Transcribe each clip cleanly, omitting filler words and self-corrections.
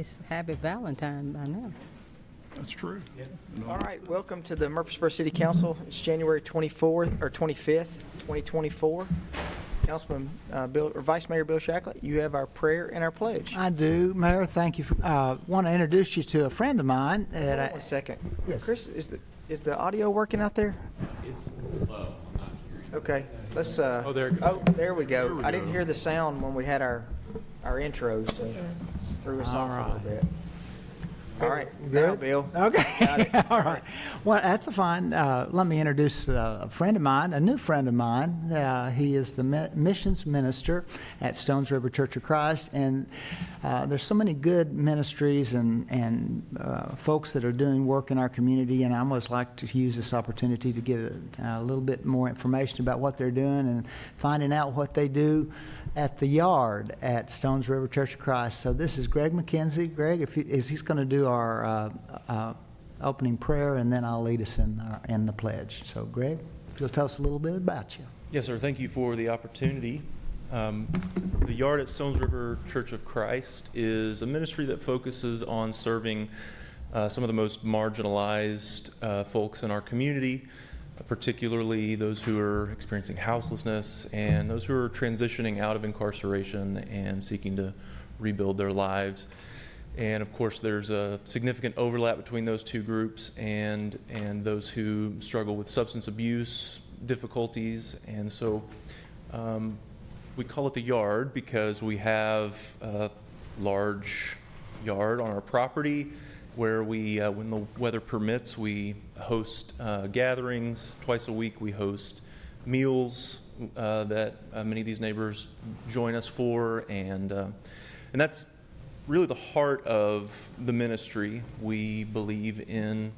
It's Happy Valentine by now. That's true. All right, welcome to the Murfreesboro City Council. It's January 24th or 25th, 2024. Councilman Vice Mayor Bill Shacklett, you have our prayer and our pledge. I do, Mayor. Thank you. Want to introduce you to a friend of mine. Hold on 1 second. Yes. Chris, is the audio working out there? It's low. I'm not hearing. Okay, let's. Oh, there it goes. Oh, there we go. I didn't hear the sound when we had our intros, so threw us off a little bit. All right, now, Good? Bill. Okay. Got it. All right. Well, that's fine. Let me introduce a friend of mine, a new friend of mine. He is the missions minister at Stones River Church of Christ. And there's so many good ministries and folks that are doing work in our community. And I always like to use this opportunity to get a little bit more information about what they're doing and finding out what they do at the yard at Stones River Church of Christ. So this is Greg McKenzie. Greg, he's going to do our opening prayer, and then I'll lead us in the pledge. So Greg, if you'll tell us a little bit about you. Yes, sir. Thank you for the opportunity. The Yard at Stones River Church of Christ is a ministry that focuses on serving some of the most marginalized folks in our community, particularly those who are experiencing houselessness and those who are transitioning out of incarceration and seeking to rebuild their lives. And of course, there's a significant overlap between those two groups and those who struggle with substance abuse difficulties. And so we call it the Yard because we have a large yard on our property where we, when the weather permits, we host gatherings. Twice a week we host meals that many of these neighbors join us for, and that's really the heart of the ministry. We believe in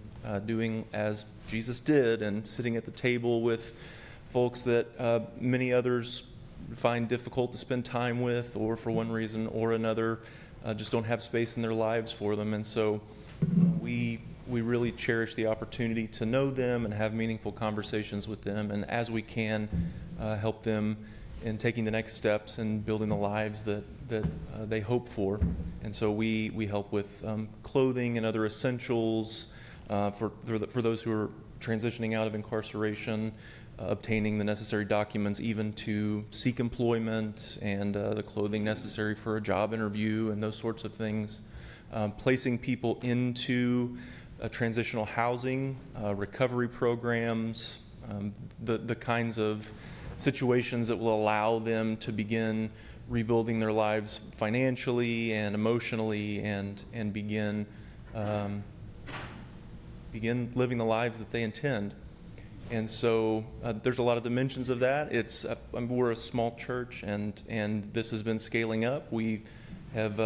doing as Jesus did and sitting at the table with folks that many others find difficult to spend time with, or for one reason or another just don't have space in their lives for them. And so we really cherish the opportunity to know them and have meaningful conversations with them, and as we can, help them in taking the next steps and building the lives that they hope for. And so we help with clothing and other essentials for those who are transitioning out of incarceration, obtaining the necessary documents even to seek employment, and the clothing necessary for a job interview and those sorts of things. Placing people into transitional housing, recovery programs, the kinds of situations that will allow them to begin rebuilding their lives financially and emotionally, and begin living the lives that they intend. And so there's a lot of dimensions of that. We're a small church, and this has been scaling up. We have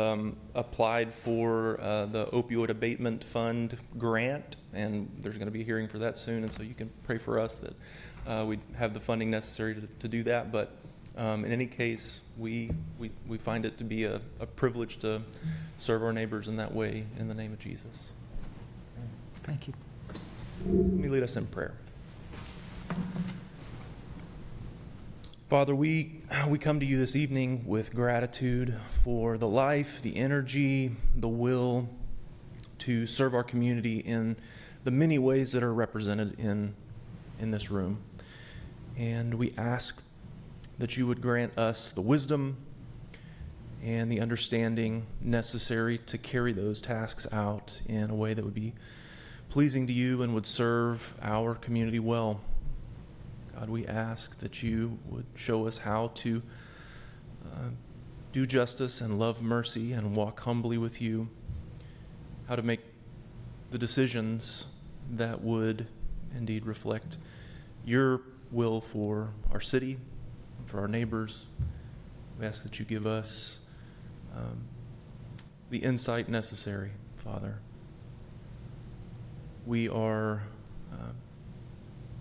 applied for the Opioid Abatement Fund grant, and there's going to be a hearing for that soon, and so you can pray for us that we have the funding necessary to do that. But in any case, we find it to be a privilege to serve our neighbors in that way in the name of Jesus. Thank you. Let me lead us in prayer. Father, we come to you this evening with gratitude for the life, the energy, the will to serve our community in the many ways that are represented in this room. And we ask that you would grant us the wisdom and the understanding necessary to carry those tasks out in a way that would be pleasing to you and would serve our community well. God, we ask that you would show us how to do justice and love mercy and walk humbly with you, how to make the decisions that would indeed reflect your will for our city, for our neighbors. We ask that you give us the insight necessary, Father. We are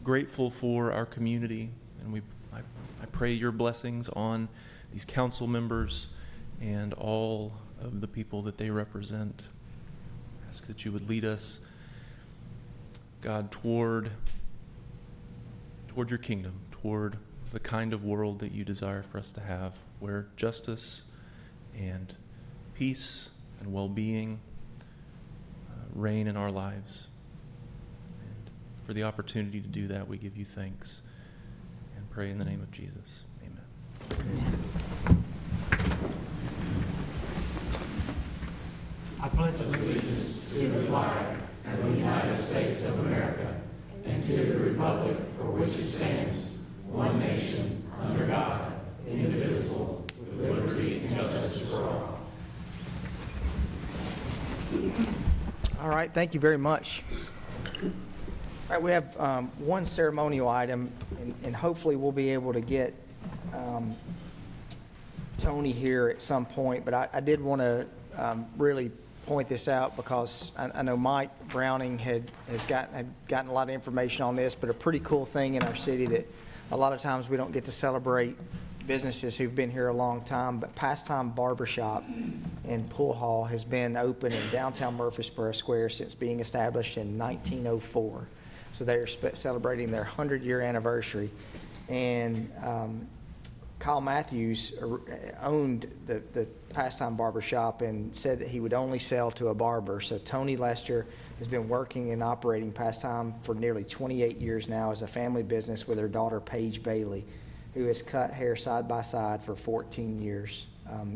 grateful for our community, and I pray your blessings on these council members and all of the people that they represent. I ask that you would lead us, God, toward your kingdom, toward the kind of world that you desire for us to have, where justice and peace and well-being reign in our lives. And for the opportunity to do that, we give you thanks and pray in the name of Jesus. Amen. I pledge allegiance. All right, thank you very much. All right, we have one ceremonial item, and hopefully we'll be able to get Tony here at some point, but I did want to really point this out because I know Mike Browning had gotten a lot of information on this, but a pretty cool thing in our city that a lot of times we don't get to celebrate businesses who've been here a long time, but Pastime Barbershop and Pool Hall has been open in downtown Murfreesboro Square since being established in 1904. So they are celebrating their 100-year anniversary. And Kyle Matthews owned the Pastime Barbershop and said that he would only sell to a barber. So Tony Lester has been working and operating Pastime for nearly 28 years now as a family business with her daughter Paige Bailey, who has cut hair side by side for 14 years.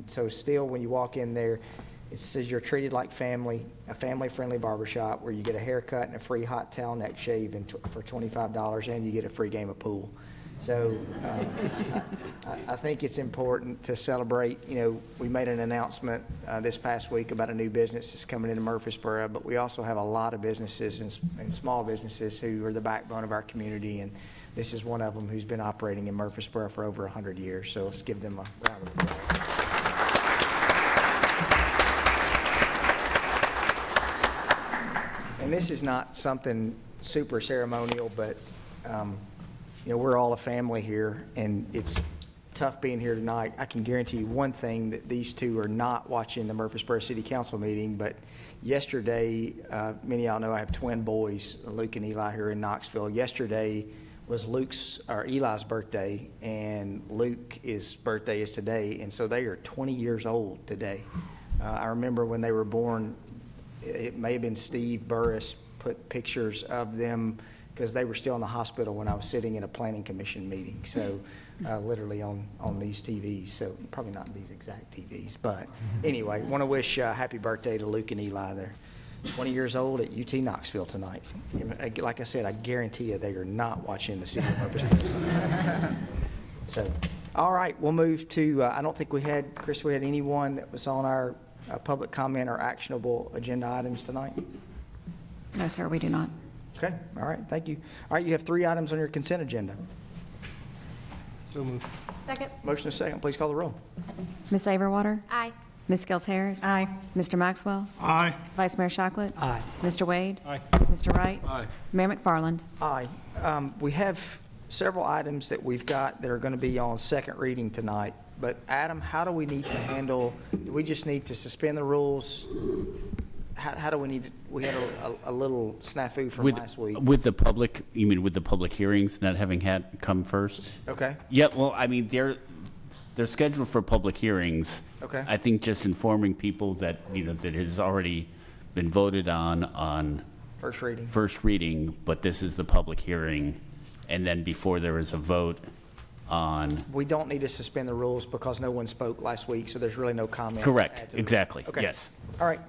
So still, when you walk in there, it says you're treated like family, a family-friendly barbershop where you get a haircut and a free hot towel neck shave for $25, and you get a free game of pool. So I think it's important to celebrate. You know, we made an announcement this past week about a new business that's coming into Murfreesboro, but we also have a lot of businesses and small businesses who are the backbone of our community, and this is one of them who's been operating in Murfreesboro for over 100 years. So let's give them a round of applause. And this is not something super ceremonial, but you know, we're all a family here, and it's tough being here tonight. I can guarantee you one thing, that these two are not watching the Murfreesboro City Council meeting, but yesterday, many of y'all know I have twin boys, Luke and Eli, here in Knoxville. Yesterday was Eli's birthday, and Luke's birthday is today, and so they are 20 years old today. I remember when they were born, it may have been Steve Burris put pictures of them because they were still in the hospital when I was sitting in a planning commission meeting. So literally on these TVs. So probably not these exact TVs, but anyway, want to wish happy birthday to Luke and Eli. They're 20 years old at UT Knoxville tonight. Like I said, I guarantee you they are not watching the City of Murfreesboro. So, all right, we'll move to, I don't think we had anyone that was on our public comment or actionable agenda items tonight? No, sir, we do not. Okay, all right, thank you. All right, you have 3 items on your consent agenda. Second. Motion is second, please call the roll. Ms. Averwater? Aye. Ms. Skels Harris? Aye. Mr. Maxwell? Aye. Vice Mayor Shacklett? Aye. Mr. Wade? Aye. Mr. Wright? Aye. Mayor McFarland? Aye. We have several items that we've got that are going to be on second reading tonight. But Adam, how do we need to handle, do we just need to suspend the rules? How do we need to, we had a little snafu from last week. With the public, you mean with the public hearings not having had come first? Okay, Yeah, well, I mean, they're scheduled for public hearings. Okay. I think just informing people that, you know, that it has already been voted on first reading. first reading, but this is the public hearing, and then before there is a vote on. We don't need to suspend the rules because no one spoke last week, so there's really no comments. to add Correct, to the- exactly, Okay. yes. All right,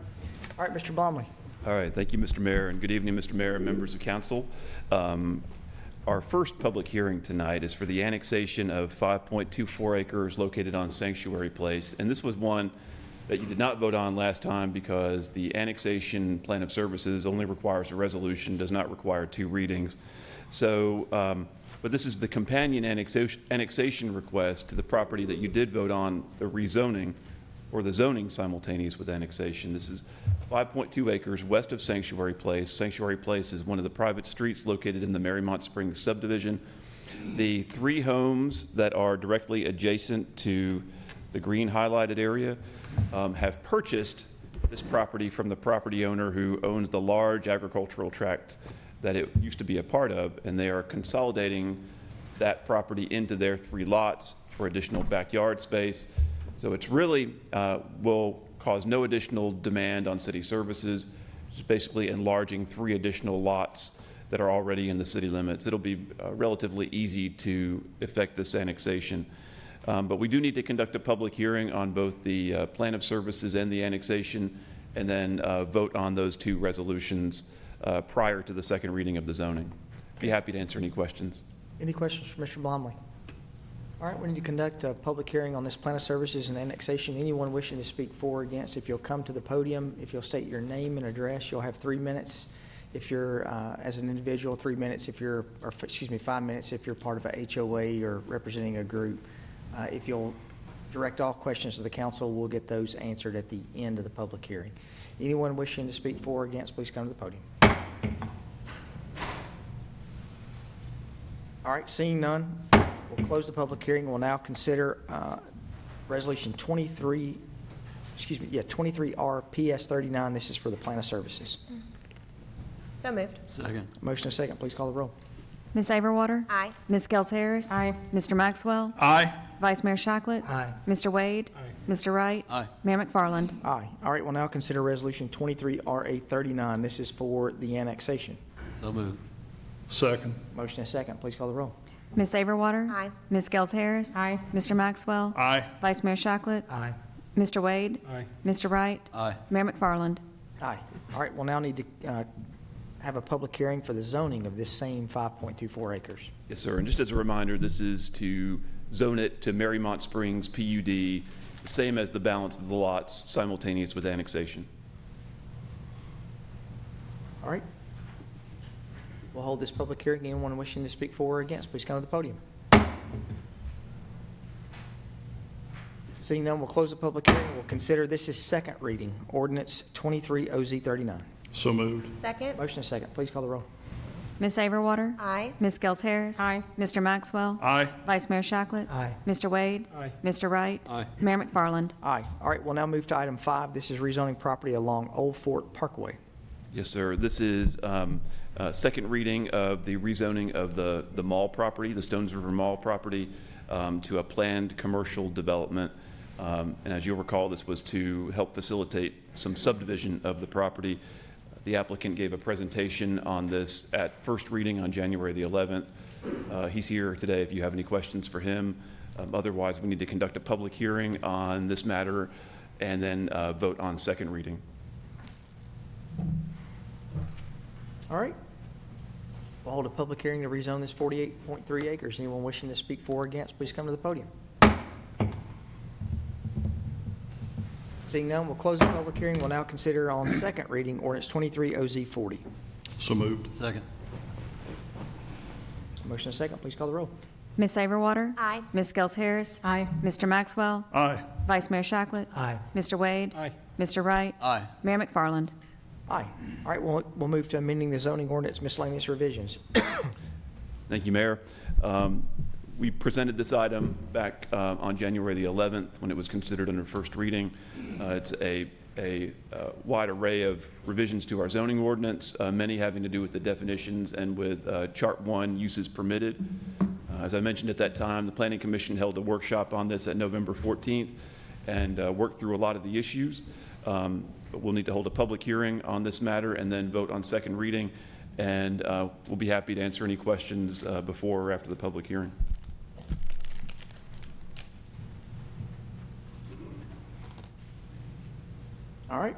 Mr. Blomley. All right, thank you, Mr. Mayor, and good evening, Mr. Mayor and members of council. Our first public hearing tonight is for the annexation of 5.24 acres located on Sanctuary Place, and this was one that you did not vote on last time because the annexation plan of services only requires a resolution, does not require 2 readings. So, but this is the companion annexation request to the property that you did vote on, the rezoning, or the zoning simultaneous with annexation. This is 5.2 acres west of Sanctuary Place. Sanctuary Place is one of the private streets located in the Marymount Springs subdivision. The 3 homes that are directly adjacent to the green highlighted area have purchased this property from the property owner who owns the large agricultural tract that it used to be a part of, and they are consolidating that property into their 3 lots for additional backyard space. So it's really will cause no additional demand on city services, just basically enlarging 3 additional lots that are already in the city limits. It'll be relatively easy to effect this annexation. But we do need to conduct a public hearing on both the plan of services and the annexation, and then vote on those 2 resolutions prior to the second reading of the zoning. Be happy to answer any questions. Any questions for Mr. Blomley? All right, we need to conduct a public hearing on this plan of services and annexation. Anyone wishing to speak for or against, if you'll come to the podium, if you'll state your name and address, you'll have 3 minutes. If you're, as an individual, 3 minutes if you're, or excuse me, 5 minutes if you're part of a HOA or representing a group. If you'll direct all questions to the council, we'll get those answered at the end of the public hearing. Anyone wishing to speak for or against, please come to the podium. All right, seeing none, we'll close the public hearing. We'll now consider Resolution 23 RPS 39. This is for the plan of services. So moved. Second. Motion and second, please call the roll. Ms. Averwater? Aye. Ms. Gels Harris? Aye. Mr. Maxwell? Aye. Vice Mayor Shacklett? Aye. Mr. Wade? Mr. Wright? Aye. Mayor McFarland? Aye. All right, we'll now consider Resolution 23 RA 39. This is for the annexation. So moved. Second. Motion and second, please call the roll. Ms. Averwater? Aye. Ms. Gels Harris? Aye. Mr. Maxwell? Aye. Vice Mayor Shacklett? Aye. Mr. Wade? Aye. Mr. Wright? Aye. Mayor McFarland? Aye. All right, we'll now need to have a public hearing for the zoning of this same 5.24 acres. Yes, sir. And just as a reminder, this is to zone it to Marymount Springs PUD, the same as the balance of the lots, simultaneous with annexation. All right. We'll hold this public hearing. Anyone wishing to speak for or against, please come to the podium. Seeing none, we'll close the public hearing. We'll consider this is second reading, ordinance 23 OZ 39. So moved. Second. Motion and second, please call the roll. Ms. Averwater? Aye. Ms. Gels Harris? Aye. Mr. Maxwell? Aye. Vice Mayor Shacklett? Aye. Mr. Wade? Aye. Mr. Wright? Aye. Mayor McFarland? Aye. All right, we'll now move to item 5. This is rezoning property along Old Fort Parkway. Yes, sir. This is second reading of the rezoning of the mall property, the Stones River Mall property, to a planned commercial development. And as you'll recall, this was to help facilitate some subdivision of the property. The applicant gave a presentation on this at first reading on January the 11th. He's here today if you have any questions for him. Otherwise, we need to conduct a public hearing on this matter and then vote on second reading. All right. We'll hold a public hearing to rezone this 48.3 acres. Anyone wishing to speak for or against, please come to the podium. Seeing none, we'll close the public hearing. We'll now consider on second reading ordinance 23 OZ 40. So moved. Second. Motion and second, please call the roll. Ms. Averwater? Aye. Ms. Gels Harris? Aye. Mr. Maxwell? Aye. Vice Mayor Shacklett? Aye. Mr. Wade? Aye. Mr. Wright? Aye. Mayor McFarland? Aye. All right, we'll move to amending the zoning ordinance miscellaneous revisions. Thank you, Mayor. We presented this item back on January the 11th when it was considered under first reading. It's a wide array of revisions to our zoning ordinance, many having to do with the definitions and with Chart 1 uses permitted. As I mentioned at that time, the Planning Commission held a workshop on this at November 14th and worked through a lot of the issues. But we'll need to hold a public hearing on this matter and then vote on second reading. And we'll be happy to answer any questions before or after the public hearing. All right.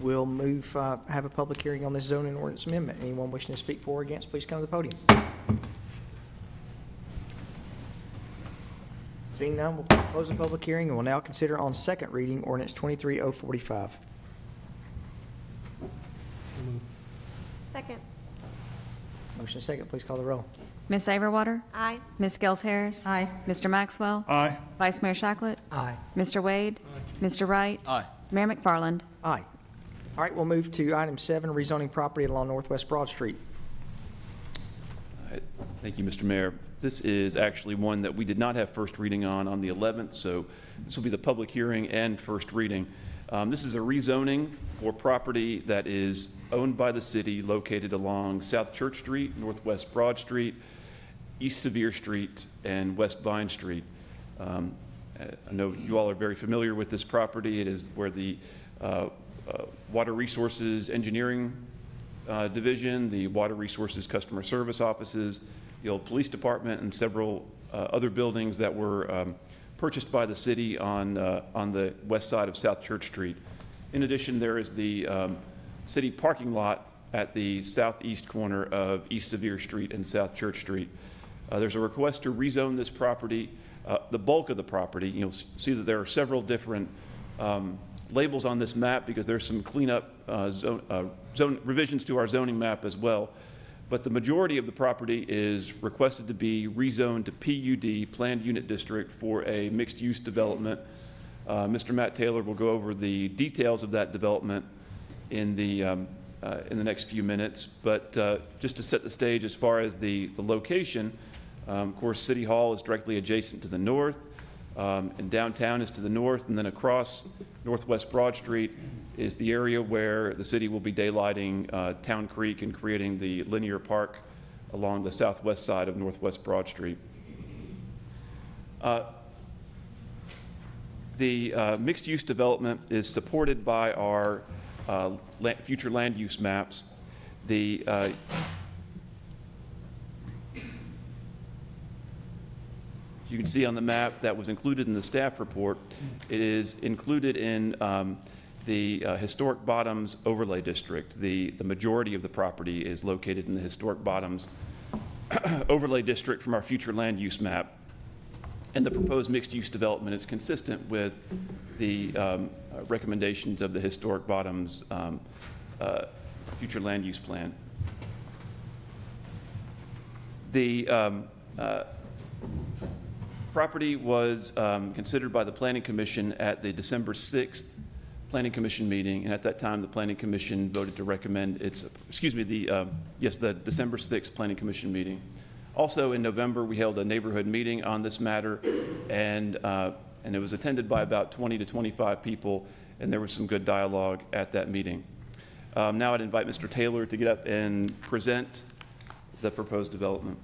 We'll move, have a public hearing on this zoning ordinance amendment. Anyone wishing to speak for or against, please come to the podium. Seeing none, we'll close the public hearing and we'll now consider on second reading ordinance 23045. Second. Motion second, please call the roll. Ms. Averwater? Aye. Ms. Gels Harris? Aye. Mr. Maxwell? Aye. Vice Mayor Shacklett? Aye. Mr. Wade? Mr. Wright? Aye. Mayor McFarland? Aye. All right, we'll move to item 7, rezoning property along Northwest Broad Street. All right. Thank you, Mr. Mayor. This is actually one that we did not have first reading on the 11th, so this will be the public hearing and first reading. This is a rezoning for property that is owned by the city located along South Church Street, Northwest Broad Street, East Sevier Street, and West Vine Street. I know you all are very familiar with this property. It is where the Water Resources Engineering Division, the Water Resources Customer Service offices, the old police department, and several other buildings that were purchased by the city on the west side of South Church Street. In addition, there is the city parking lot at the southeast corner of East Sevier Street and South Church Street. There's a request to rezone this property. The bulk of the property, you'll see that there are several different labels on this map because there's some cleanup zone revisions to our zoning map as well. But the majority of the property is requested to be rezoned to PUD, Planned Unit District, for a mixed-use development. Mr. Matt Taylor will go over the details of that development in the next few minutes. But just to set the stage as far as the location, of course, City Hall is directly adjacent to the north, and downtown is to the north, and then across Northwest Broad Street is the area where the city will be daylighting Town Creek and creating the linear park along the southwest side of Northwest Broad Street. The mixed-use development is supported by our future land use maps. You can see on the map that was included in the staff report, it is included in the Historic Bottoms Overlay District. The majority of the property is located in the Historic Bottoms Overlay District from our future land use map. And the proposed mixed-use development is consistent with the recommendations of the Historic Bottoms future land use plan. The property was considered by the Planning Commission at the December 6th Planning Commission meeting, and at that time the Planning Commission voted to recommend the December 6th Planning Commission meeting. Also in November, we held a neighborhood meeting on this matter, and it was attended by about 20 to 25 people, and there was some good dialogue at that meeting. Now I'd invite Mr. Taylor to get up and present the proposed development.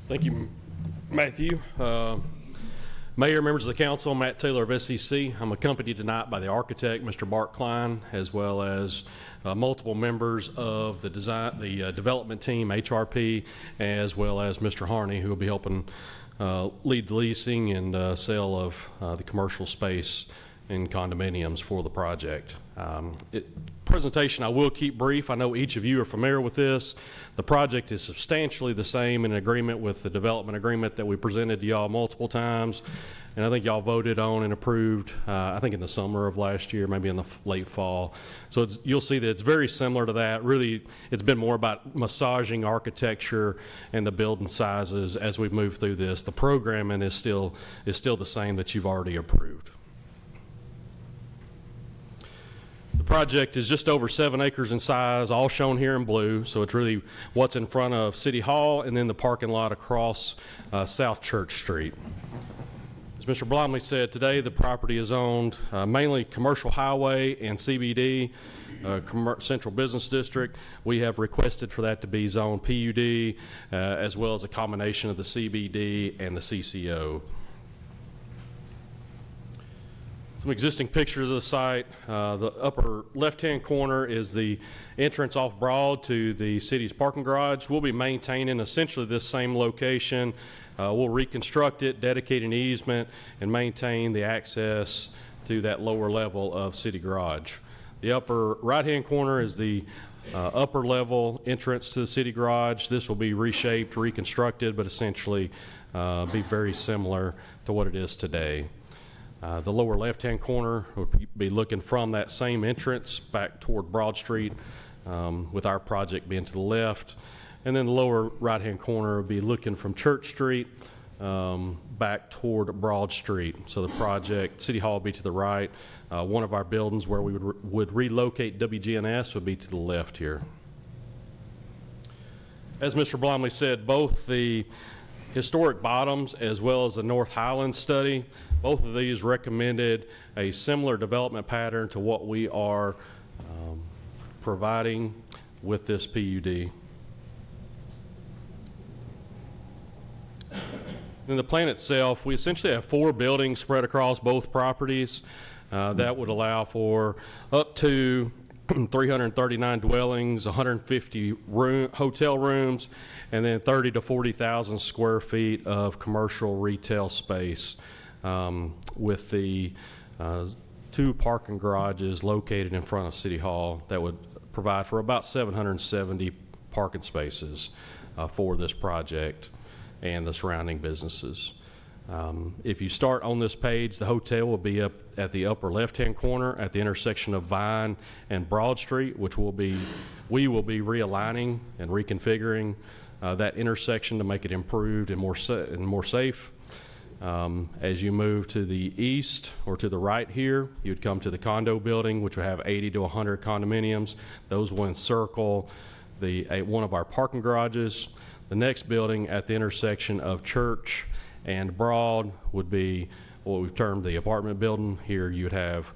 Thank you, Matthew. Mayor, members of the council, Matt Taylor of SEC. I'm accompanied tonight by the architect, Mr. Bart Klein, as well as multiple members of the development team, HRP, as well as Mr. Harney, who will be helping lead the leasing and sale of the commercial space in condominiums for the project. Presentation I will keep brief. I know each of you are familiar with this. The project is substantially the same in agreement with the development agreement that we presented to y'all multiple times, and I think y'all voted on and approved, I think in the summer of last year, maybe in the late fall. So you'll see that it's very similar to that. Really, it's been more about massaging architecture and the building sizes as we move through this. The programming is still the same that you've already approved. The project is just over 7 acres in size, all shown here in blue. So it's really what's in front of City Hall and then the parking lot across South Church Street. As Mr. Blomley said, today the property is owned mainly commercial highway and CBD, Central Business District. We have requested for that to be zoned PUD as well as a combination of the CBD and the CCO. Some existing pictures of the site. The upper left-hand corner is the entrance off Broad to the city's parking garage. We'll be maintaining essentially this same location. We'll reconstruct it, dedicate an easement, and maintain the access to that lower level of city garage. The upper right-hand corner is the upper level entrance to the city garage. This will be reshaped, reconstructed, but essentially be very similar to what it is today. The lower left-hand corner would be looking from that same entrance back toward Broad Street, with our project being to the left. And then the lower right-hand corner would be looking from Church Street back toward Broad Street. So the project, City Hall would be to the right. One of our buildings where we would relocate WGNS would be to the left here. As Mr. Blomley said, both the Historic Bottoms as well as the North Highlands study, both of these recommended a similar development pattern to what we are providing with this PUD. In the plan itself, we essentially have 4 buildings spread across both properties. That would allow for up to 339 dwellings, 150 hotel rooms, and then 30 to 40,000 square feet of commercial retail space, with the 2 parking garages located in front of City Hall that would provide for about 770 parking spaces for this project and the surrounding businesses. If you start on this page, the hotel will be up at the upper left-hand corner at the intersection of Vine and Broad Street, which we will be realigning and reconfiguring that intersection to make it improved and more safe. As you move to the east or to the right here, you'd come to the condo building, which will have 80 to 100 condominiums. Those will encircle one of our parking garages. The next building at the intersection of Church and Broad would be what we've termed the apartment building. Here you'd have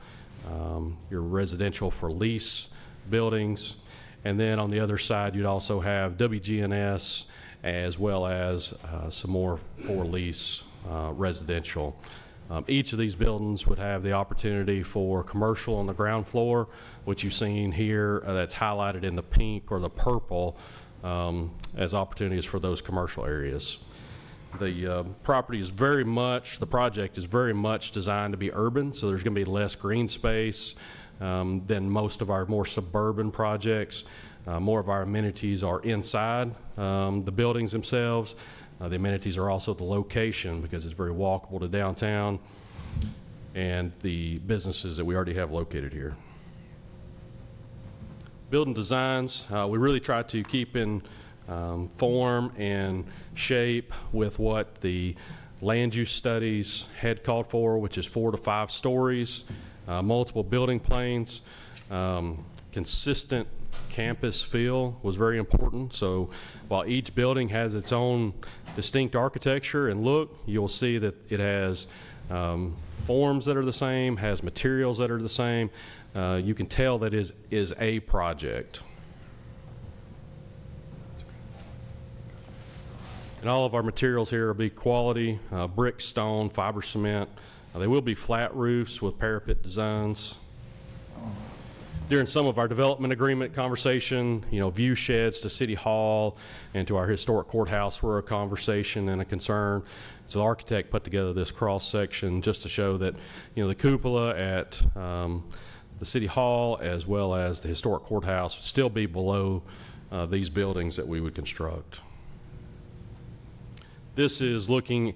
your residential for lease buildings. And then on the other side, you'd also have WGNS as well as some more for lease residential. Each of these buildings would have the opportunity for commercial on the ground floor, which you've seen here that's highlighted in the pink or the purple as opportunities for those commercial areas. The project is very much designed to be urban, so there's going to be less green space than most of our more suburban projects. More of our amenities are inside the buildings themselves. The amenities are also the location, because it's very walkable to downtown and the businesses that we already have located here. Building designs, we really try to keep in form and shape with what the land use studies had called for, which is 4 to 5 stories, multiple building planes. Consistent campus feel was very important. So while each building has its own distinct architecture and look, you'll see that it has forms that are the same, has materials that are the same. You can tell that is a project. And all of our materials here will be quality brick, stone, fiber cement. They will be flat roofs with parapet designs. During some of our development agreement conversation, view sheds to City Hall and to our historic courthouse were a conversation and a concern. So the architect put together this cross section just to show that, the cupola at the City Hall as well as the historic courthouse would still be below these buildings that we would construct. This is looking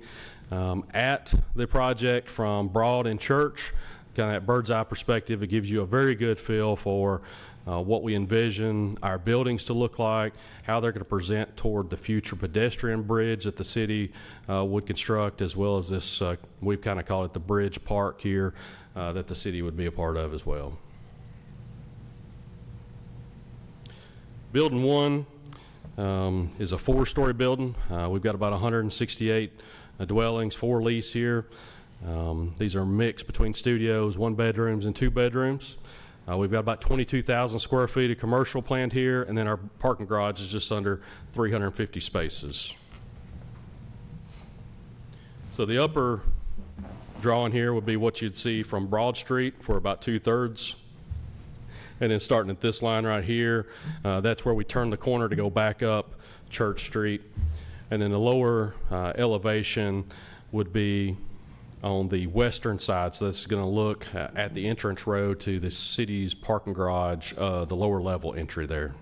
at the project from Broad and Church. Kind of that bird's eye perspective. It gives you a very good feel for what we envision our buildings to look like, how they're going to present toward the future pedestrian bridge that the city would construct, as well as this, we've kind of called it the bridge park here, that the city would be a part of as well. Building 1 is a 4-story building. We've got about 168 dwellings for lease here. These are mixed between studios, 1 bedrooms and 2 bedrooms. We've got about 22,000 square feet of commercial planned here, and then our parking garage is just under 350 spaces. So the upper drawing here would be what you'd see from Broad Street for about 2/3. And then starting at this line right here, that's where we turn the corner to go back up Church Street. And then the lower elevation would be on the western side, so that's going to look at the entrance road to the city's parking garage, the lower level entry there.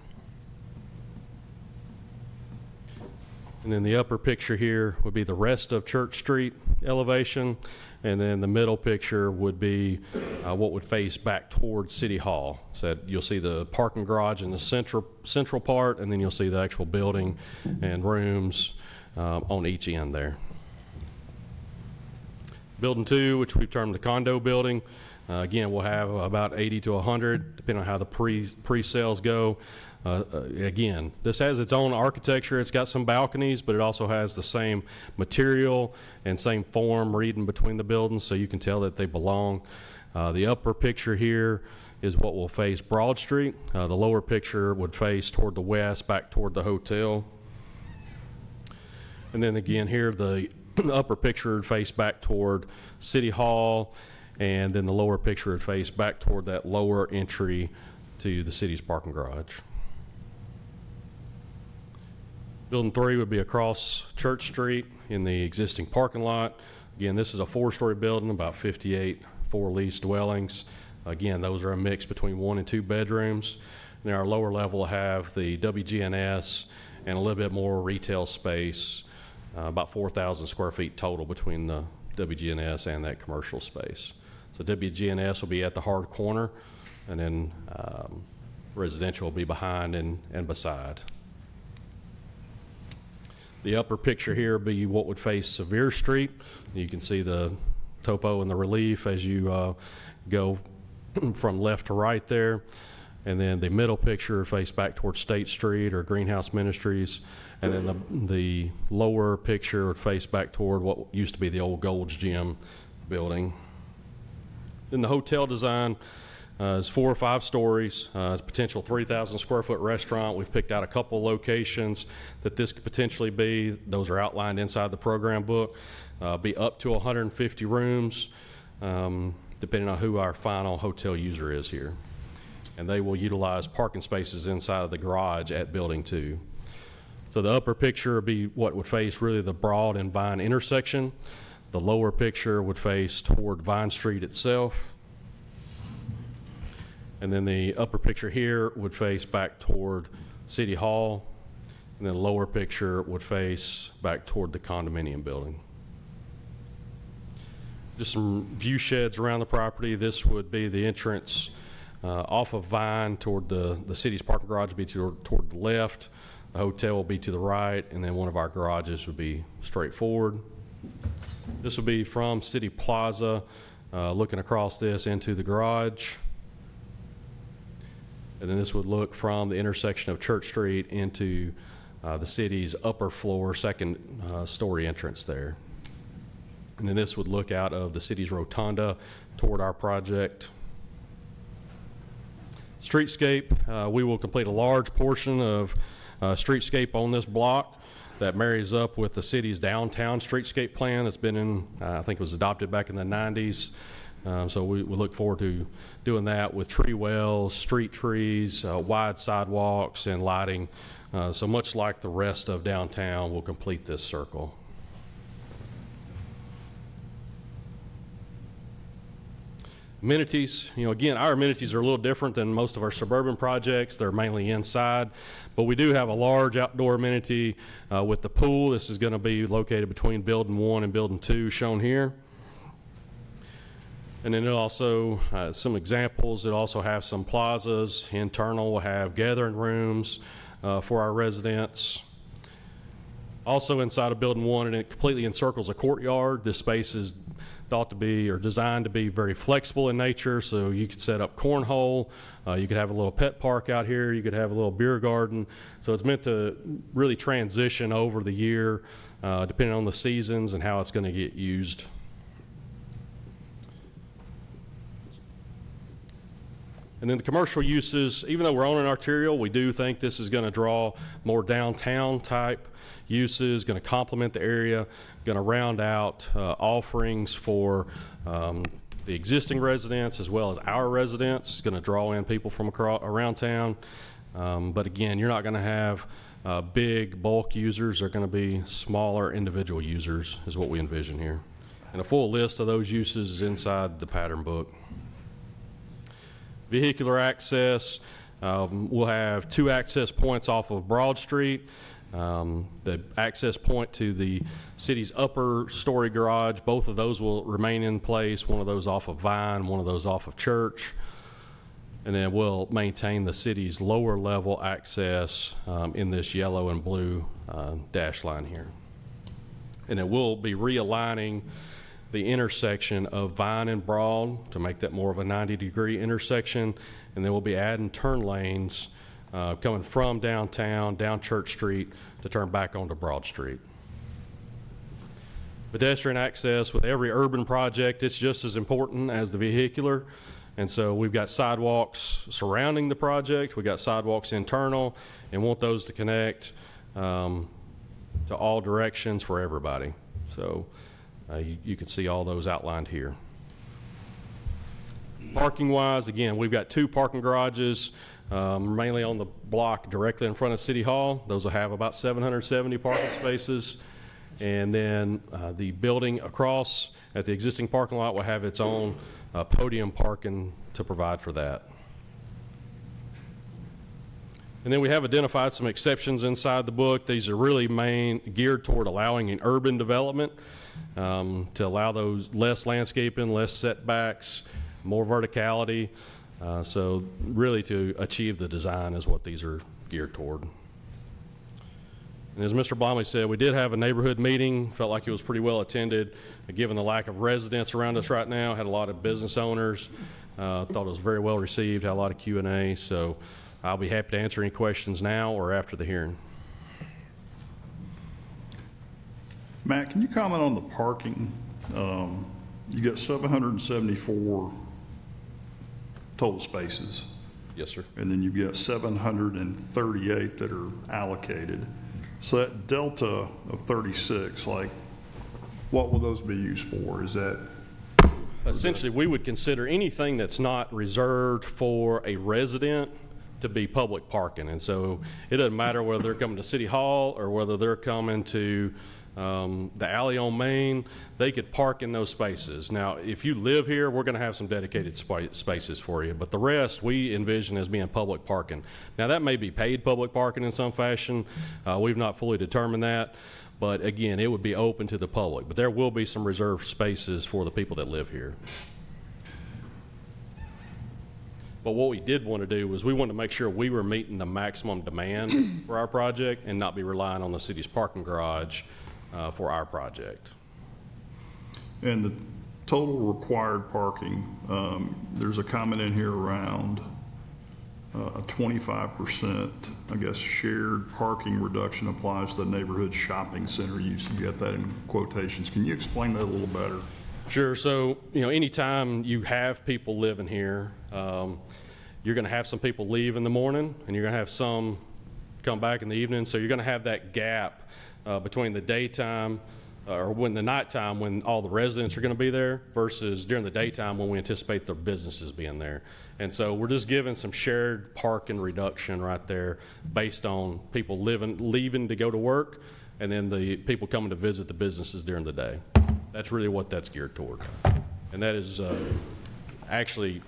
And then the upper picture here would be the rest of Church Street elevation, and then the middle picture would be what would face back towards City Hall. So you'll see the parking garage in the central part, and then you'll see the actual building and rooms on each end there. Building 2, which we've termed the condo building, again, we'll have about 80 to 100, depending on how the pre-sales go. Again, this has its own architecture. It's got some balconies, but it also has the same material and same form reading between the buildings, so you can tell that they belong. The upper picture here is what will face Broad Street. The lower picture would face toward the west, back toward the hotel. And then again here, the upper picture would face back toward City Hall, and then the lower picture would face back toward that lower entry to the city's parking garage. Building 3 would be across Church Street in the existing parking lot. Again, this is a 4-story building, about 58 for-lease dwellings. Again, those are a mix between 1 and 2 bedrooms. And our lower level will have the WGNS and a little bit more retail space, about 4,000 square feet total between the WGNS and that commercial space. So WGNS will be at the hard corner, and then residential will be behind and beside. The upper picture here would be what would face Sevier Street. You can see the topo and the relief as you go from left to right there. And then the middle picture face back towards State Street or Greenhouse Ministries. And then the lower picture would face back toward what used to be the old Gold's Gym building. Then the hotel design is 4 or 5 stories. It's a potential 3,000 square foot restaurant. We've picked out a couple of locations that this could potentially be. Those are outlined inside the program book. Be up to 150 rooms, depending on who our final hotel user is here. And they will utilize parking spaces inside of the garage at Building 2. So the upper picture would be what would face really the Broad and Vine intersection. The lower picture would face toward Vine Street itself. And then the upper picture here would face back toward City Hall. And then the lower picture would face back toward the condominium building. Just some view sheds around the property. This would be the entrance off of Vine toward the city's parking garage would be toward the left. The hotel will be to the right, and then one of our garages would be straight forward. This will be from City Plaza, looking across this into the garage. And then this would look from the intersection of Church Street into the city's upper floor, second story entrance there. And then this would look out of the city's rotunda toward our project. Streetscape, we will complete a large portion of streetscape on this block that marries up with the city's downtown streetscape plan that's been in, I think it was adopted back in the 90s. So we look forward to doing that with tree wells, street trees, wide sidewalks, and lighting. So much like the rest of downtown, we'll complete this circle. Amenities, again, our amenities are a little different than most of our suburban projects. They're mainly inside, but we do have a large outdoor amenity with the pool. This is going to be located between Building 1 and Building 2, shown here. And then it also, some examples, it also have some plazas. Internal will have gathering rooms for our residents. Also inside of Building 1, and it completely encircles a courtyard. This space is thought to be or designed to be very flexible in nature, so you could set up cornhole, you could have a little pet park out here, you could have a little beer garden. So it's meant to really transition over the year, depending on the seasons and how it's going to get used. And then the commercial uses, even though we're on an arterial, we do think this is going to draw more downtown type uses, going to complement the area, going to round out offerings for the existing residents as well as our residents. It's going to draw in people from around town. But again, you're not going to have big bulk users. They're going to be smaller individual users is what we envision here. And a full list of those uses is inside the pattern book. Vehicular access, we'll have 2 access points off of Broad Street. The access point to the city's upper story garage, both of those will remain in place, one of those off of Vine, one of those off of Church. And then we'll maintain the city's lower level access in this yellow and blue dash line here. And then we'll be realigning the intersection of Vine and Broad to make that more of a 90-degree intersection. And then we'll be adding turn lanes coming from downtown, down Church Street, to turn back onto Broad Street. Pedestrian access with every urban project, it's just as important as the vehicular. And so we've got sidewalks surrounding the project, we've got sidewalks internal, and want those to connect to all directions for everybody. So you can see all those outlined here. Parking wise, again, we've got 2 parking garages, mainly on the block directly in front of City Hall. Those will have about 770 parking spaces. And then the building across at the existing parking lot will have its own podium parking to provide for that. And then we have identified some exceptions inside the book. These are really geared toward allowing an urban development to allow those less landscaping, less setbacks, more verticality. So really to achieve the design is what these are geared toward. And as Mr. Blomley said, we did have a neighborhood meeting, felt like it was pretty well attended, given the lack of residents around us right now, had a lot of business owners, thought it was very well received, had a lot of Q&A, so I'll be happy to answer any questions now or after the hearing. Matt, can you comment on the parking? You got 774 total spaces, Yes, sir. and then you've got 738 that are allocated. So that delta of 36, like, what will those be used for? Is that, Essentially, we would consider anything that's not reserved for a resident to be public parking. And so it doesn't matter whether they're coming to City Hall or whether they're coming to the alley on Main, they could park in those spaces. Now, if you live here, we're going to have some dedicated spaces for you, but the rest we envision as being public parking. Now, that may be paid public parking in some fashion. We've not fully determined that, but again, it would be open to the public, but there will be some reserved spaces for the people that live here. But what we did want to do was we wanted to make sure we were meeting the maximum demand for our project and not be relying on the city's parking garage for our project. and the total required parking, there's a comment in here around a 25%, I guess, shared parking reduction applies to the neighborhood shopping center use. You got that in quotations. Can you explain that a little better? Sure. So, anytime you have people living here, you're going to have some people leave in the morning and you're going to have some come back in the evening. So you're going to have that gap between the daytime or when the nighttime when all the residents are going to be there versus during the daytime when we anticipate the businesses being there. And so we're just giving some shared parking reduction right there based on people leaving to go to work and then the people coming to visit the businesses during the day. That's really what that's geared toward. And that is actually,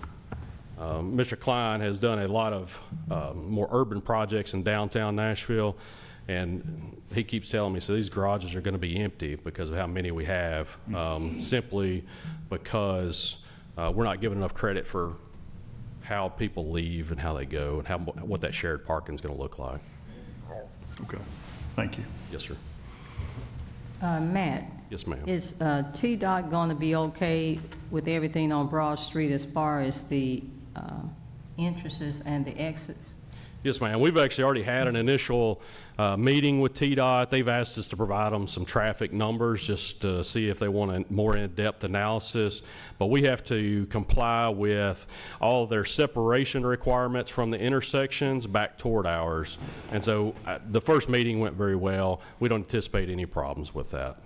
Mr. Klein has done a lot of more urban projects in downtown Nashville, and he keeps telling me, so these garages are going to be empty because of how many we have, simply because we're not giving enough credit for how people leave and how they go and what that shared parking is going to look like. Okay, thank you. Yes, sir. Matt, Yes, ma'am. is TDOT going to be okay with everything on Broad Street as far as the entrances and the exits? Yes, ma'am. We've actually already had an initial meeting with TDOT. They've asked us to provide them some traffic numbers just to see if they want a more in-depth analysis. But we have to comply with all of their separation requirements from the intersections back toward ours. And so the first meeting went very well. We don't anticipate any problems with that.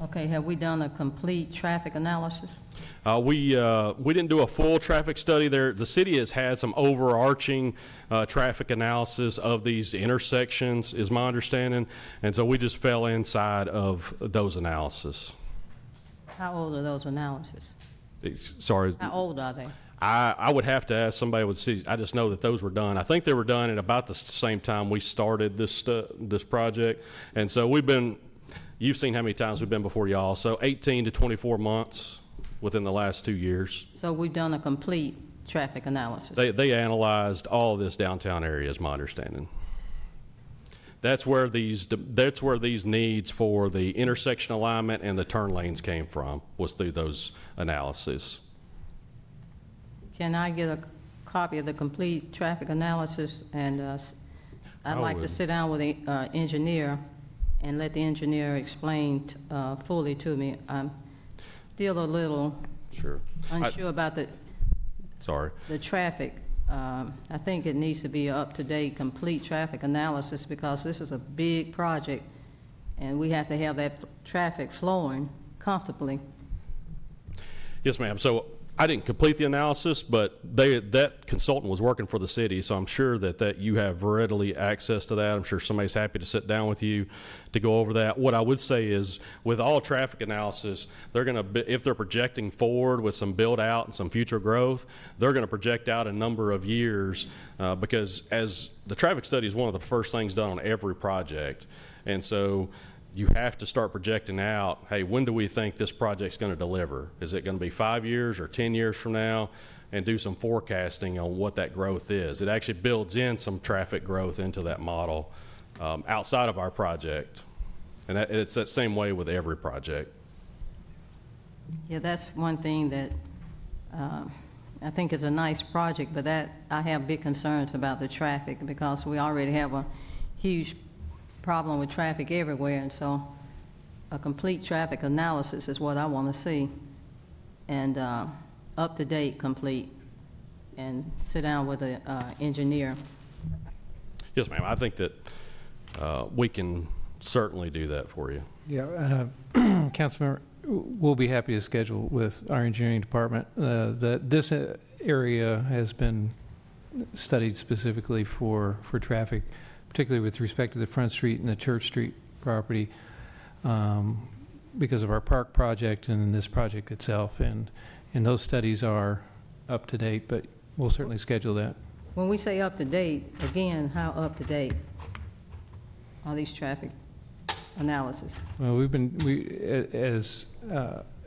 Okay, have we done a complete traffic analysis? We didn't do a full traffic study there. The city has had some overarching traffic analysis of these intersections, is my understanding, and so we just fell inside of those analysis. How old are those analysis? Sorry. How old are they? I would have to ask somebody with the city. I just know that those were done. I think they were done at about the same time we started this project, and so you've seen how many times we've been before y'all, so 18 to 24 months within the last 2 years. So we've done a complete traffic analysis? They analyzed all of this downtown area, is my understanding. That's where these needs for the intersection alignment and the turn lanes came from, was through those analyses. Can I get a copy of the complete traffic analysis? And I'd like to sit down with the engineer and let the engineer explain fully to me. I'm still a little Sure. unsure about Sorry. the traffic. I think it needs to be an up-to-date, complete traffic analysis because this is a big project, and we have to have that traffic flowing comfortably. Yes, ma'am. So I didn't complete the analysis, but that consultant was working for the city, so I'm sure that you have readily access to that. I'm sure somebody's happy to sit down with you to go over that. What I would say is, with all traffic analysis, they're going to, if they're projecting forward with some build out and some future growth, they're going to project out a number of years because as the traffic study is one of the first things done on every project, and so you have to start projecting out, hey, when do we think this project's going to deliver? Is it going to be 5 years or 10 years from now? And do some forecasting on what that growth is. It actually builds in some traffic growth into that model outside of our project. And it's that same way with every project. Yeah, that's one thing that I think is a nice project, but that I have big concerns about the traffic because we already have a huge problem with traffic everywhere, and so a complete traffic analysis is what I want to see, and up-to-date, complete, and sit down with an engineer. Yes, ma'am. I think that we can certainly do that for you. Yeah, Councilmember, we'll be happy to schedule with our engineering department. This area has been studied specifically for traffic, particularly with respect to the Front Street and the Church Street property, because of our park project and this project itself. And those studies are up to date, but we'll certainly schedule that. When we say up-to-date, again, how up-to-date are these traffic analysis? Well, as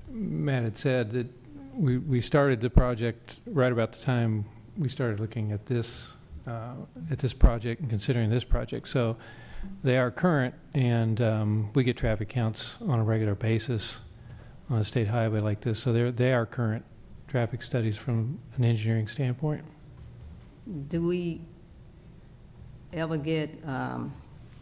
Matt had said, that we started the project right about the time we started looking at this project and considering this project. So they are current, and we get traffic counts on a regular basis on a state highway like this. So they are current traffic studies from an engineering standpoint. Do we ever get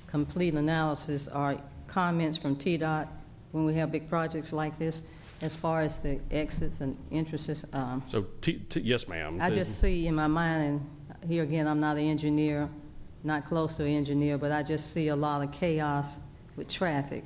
complete analysis or comments from TDOT when we have big projects like this, as far as the exits and entrances? So, yes, ma'am. I just see in my mind, and here again, I'm not an engineer, not close to an engineer, but I just see a lot of chaos with traffic.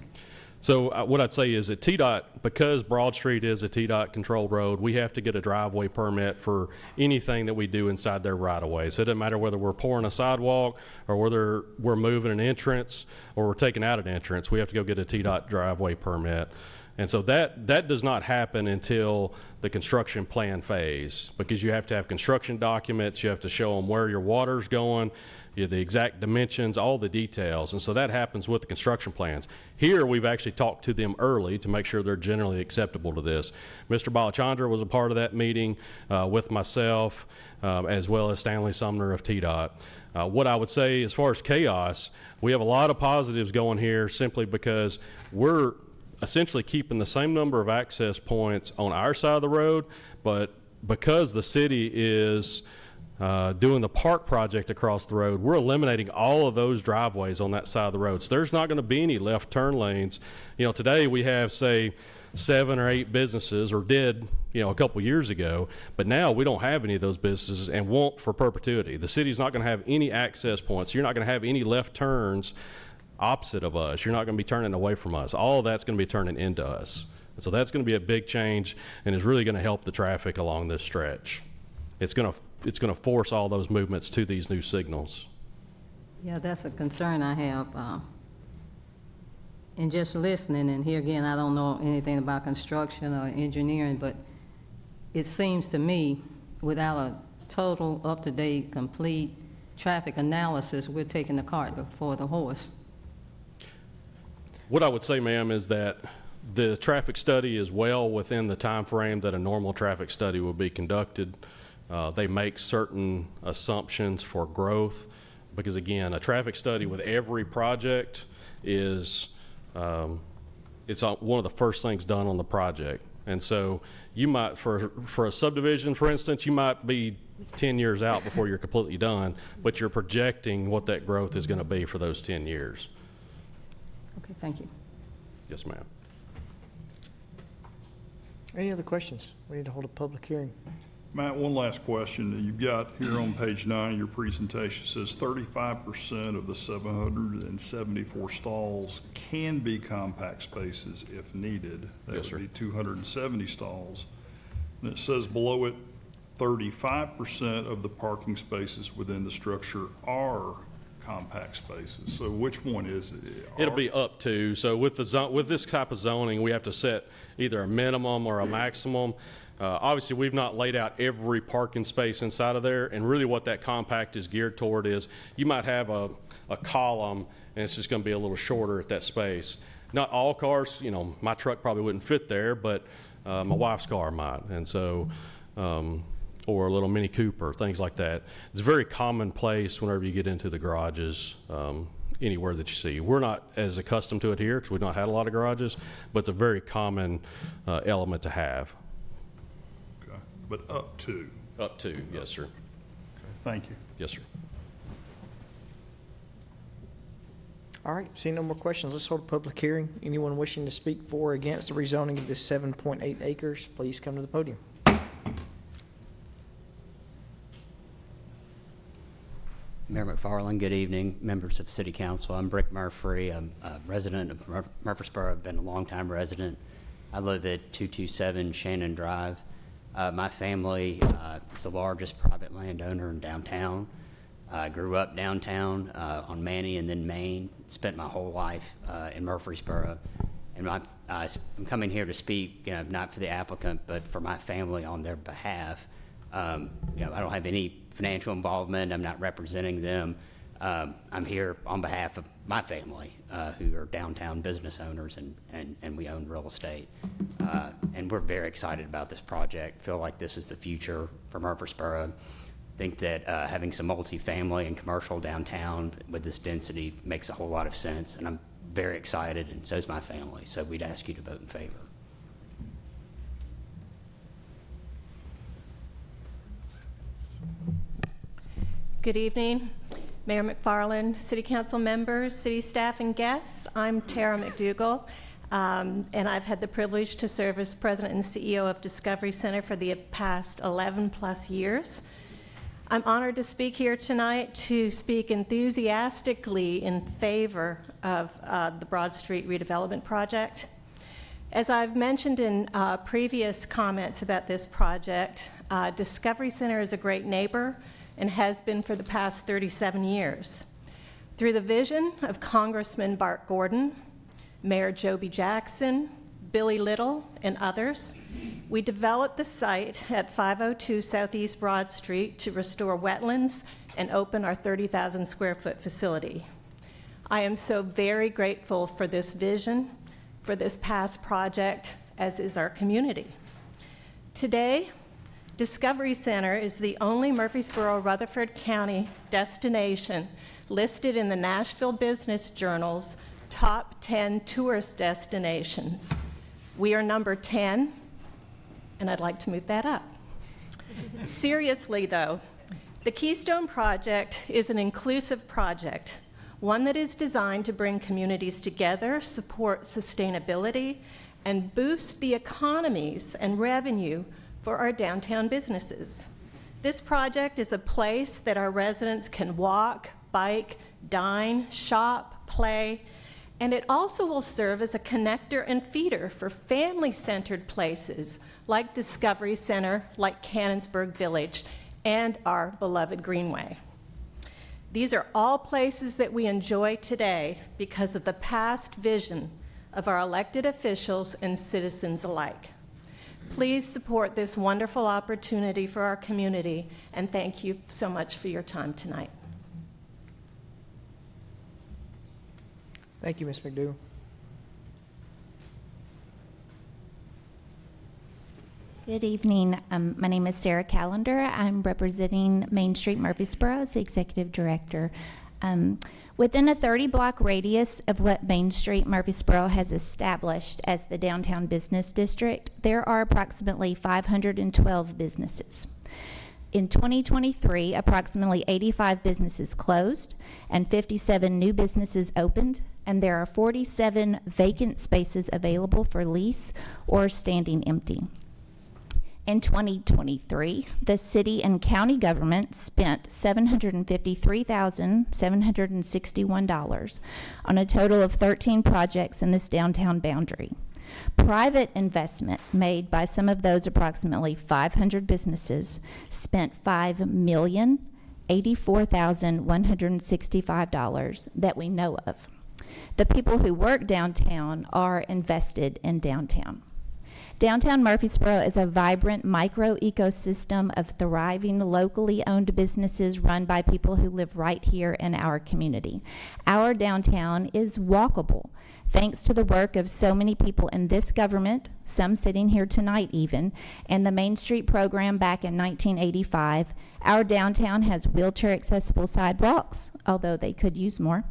So what I'd say is that TDOT, because Broad Street is a TDOT controlled road, we have to get a driveway permit for anything that we do inside their right of way. So it doesn't matter whether we're pouring a sidewalk or whether we're moving an entrance or we're taking out an entrance, we have to go get a TDOT driveway permit. And so that does not happen until the construction plan phase, because you have to have construction documents, you have to show them where your water's going, the exact dimensions, all the details. And so that happens with the construction plans. Here, we've actually talked to them early to make sure they're generally acceptable to this. Mr. Balachandra was a part of that meeting with myself, as well as Stanley Sumner of TDOT. What I would say as far as chaos, we have a lot of positives going here simply because we're essentially keeping the same number of access points on our side of the road, but because the city is doing the park project across the road, we're eliminating all of those driveways on that side of the road. So there's not going to be any left turn lanes. You know, today we have, say, 7 or 8 businesses, or did, a couple years ago, but now we don't have any of those businesses and won't for perpetuity. The city's not going to have any access points. You're not going to have any left turns opposite of us. You're not going to be turning away from us. All of that's going to be turning into us. And so that's going to be a big change and is really going to help the traffic along this stretch. It's going to force all those movements to these new signals. Yeah, that's a concern I have. And just listening, and here again, I don't know anything about construction or engineering, but it seems to me, without a total, up-to-date, complete traffic analysis, we're taking the cart before the horse. What I would say, ma'am, is that the traffic study is well within the time frame that a normal traffic study would be conducted. They make certain assumptions for growth because, again, a traffic study with every project is it's one of the first things done on the project. And so you might, for a subdivision, for instance, you might be 10 years out before you're completely done, but you're projecting what that growth is going to be for those 10 years. Okay, thank you. Yes, ma'am. Any other questions? We need to hold a public hearing. Matt, one last question. You've got here on page 9 of your presentation, says 35% of the 774 stalls can be compact spaces if needed. Yes, sir. That would be 270 stalls. And it says below it, 35% of the parking spaces within the structure are compact spaces. So which one is it? It'll be up to, so with this type of zoning, we have to set either a minimum or a maximum. Obviously, we've not laid out every parking space inside of there, and really what that compact is geared toward is you might have a column, and it's just going to be a little shorter at that space. Not all cars, you know, my truck probably wouldn't fit there, but my wife's car might, and so, or a little Mini Cooper, things like that. It's a very commonplace whenever you get into the garages, anywhere that you see. We're not as accustomed to it here because we've not had a lot of garages, but it's a very common element to have. Okay. But up to. Up to, yes, sir. Okay. Thank you. Yes, sir. All right, seeing no more questions, let's hold a public hearing. Anyone wishing to speak for or against the rezoning of this 7.8 acres, please come to the podium. Mayor McFarland, good evening, members of City Council. I'm Brick Murphy. I'm a resident of Murfreesboro. I've been a longtime resident. I live at 227 Shannon Drive. My family is the largest private landowner in downtown. I grew up downtown on Manny and then Main. Spent my whole life in Murfreesboro. And I'm coming here to speak, you know, not for the applicant, but for my family on their behalf. You know, I don't have any financial involvement. I'm not representing them. I'm here on behalf of my family, who are downtown business owners, and we own real estate. And we're very excited about this project. Feel like this is the future for Murfreesboro. Think that having some multifamily and commercial downtown with this density makes a whole lot of sense. And I'm very excited, and so is my family. So we'd ask you to vote in favor. Good evening, Mayor McFarland, City Council members, city staff, and guests. I'm Tara McDougall, and I've had the privilege to serve as president and CEO of Discovery Center for the past 11 plus years. I'm honored to speak here tonight to speak enthusiastically in favor of the Broad Street redevelopment project. As I've mentioned in previous comments about this project, Discovery Center is a great neighbor and has been for the past 37 years. Through the vision of Congressman Bart Gordon, Mayor Joby Jackson, Billy Little, and others, we developed the site at 502 Southeast Broad Street to restore wetlands and open our 30,000 square foot facility. I am so very grateful for this vision, for this past project, as is our community. Today, Discovery Center is the only Murfreesboro-Rutherford County destination listed in the Nashville Business Journal's top 10 tourist destinations. We are number 10, and I'd like to move that up. Seriously, though, the Keystone Project is an inclusive project, one that is designed to bring communities together, support sustainability, and boost the economies and revenue for our downtown businesses. This project is a place that our residents can walk, bike, dine, shop, play, and it also will serve as a connector and feeder for family-centered places like Discovery Center, like Cannonsburg Village, and our beloved Greenway. These are all places that we enjoy today because of the past vision of our elected officials and citizens alike. Please support this wonderful opportunity for our community, and thank you so much for your time tonight. Thank you, Ms. McDougall. Good evening. My name is Sarah Callender. I'm representing Main Street Murfreesboro as the Executive Director. Within a 30-block radius of what Main Street Murfreesboro has established as the downtown business district, there are approximately 512 businesses. In 2023, approximately 85 businesses closed and 57 new businesses opened and there are 47 vacant spaces available for lease or standing empty. In 2023, the city and county government spent $753,761 on a total of 13 projects in this downtown boundary. Private investment made by some of those approximately 500 businesses spent $5,084,165 that we know of. The people who work downtown are invested in downtown. Downtown Murfreesboro is a vibrant micro ecosystem of thriving, locally owned businesses run by people who live right here in our community. Our downtown is walkable. Thanks to the work of so many people in this government, some sitting here tonight even, and the Main Street program back in 1985, our downtown has wheelchair accessible sidewalks, although they could use more.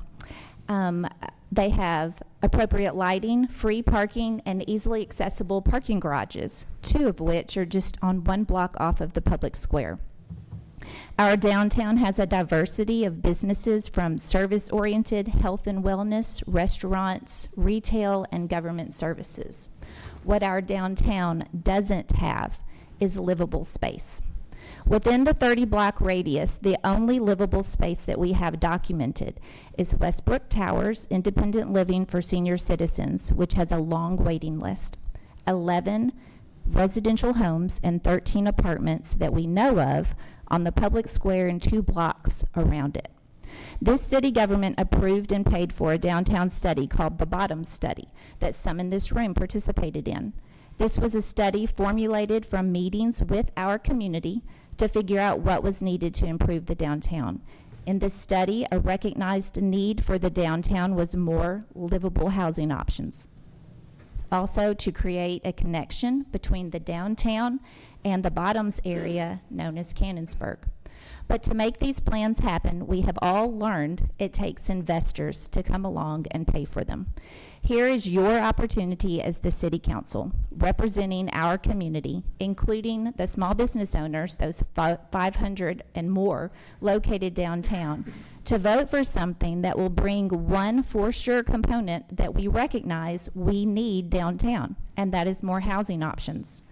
They have appropriate lighting, free parking, and easily accessible parking garages, 2 of which are just on 1 block off of the public square. Our downtown has a diversity of businesses from service-oriented health and wellness, restaurants, retail, and government services. What our downtown doesn't have is livable space. Within the 30-block radius, the only livable space that we have documented is Westbrook Towers Independent Living for Senior Citizens, which has a long waiting list, 11 residential homes and 13 apartments that we know of on the public square and 2 blocks around it. This city government approved and paid for a downtown study called the Bottom Study that some in this room participated in. This was a study formulated from meetings with our community to figure out what was needed to improve the downtown. In this study, a recognized need for the downtown was more livable housing options. Also, to create a connection between the downtown and the Bottoms area known as Cannonsburg. But to make these plans happen, we have all learned it takes investors to come along and pay for them. Here is your opportunity as the City Council, representing our community, including the small business owners, those 500 and more located downtown, to vote for something that will bring one for sure component that we recognize we need downtown, and that is more housing options.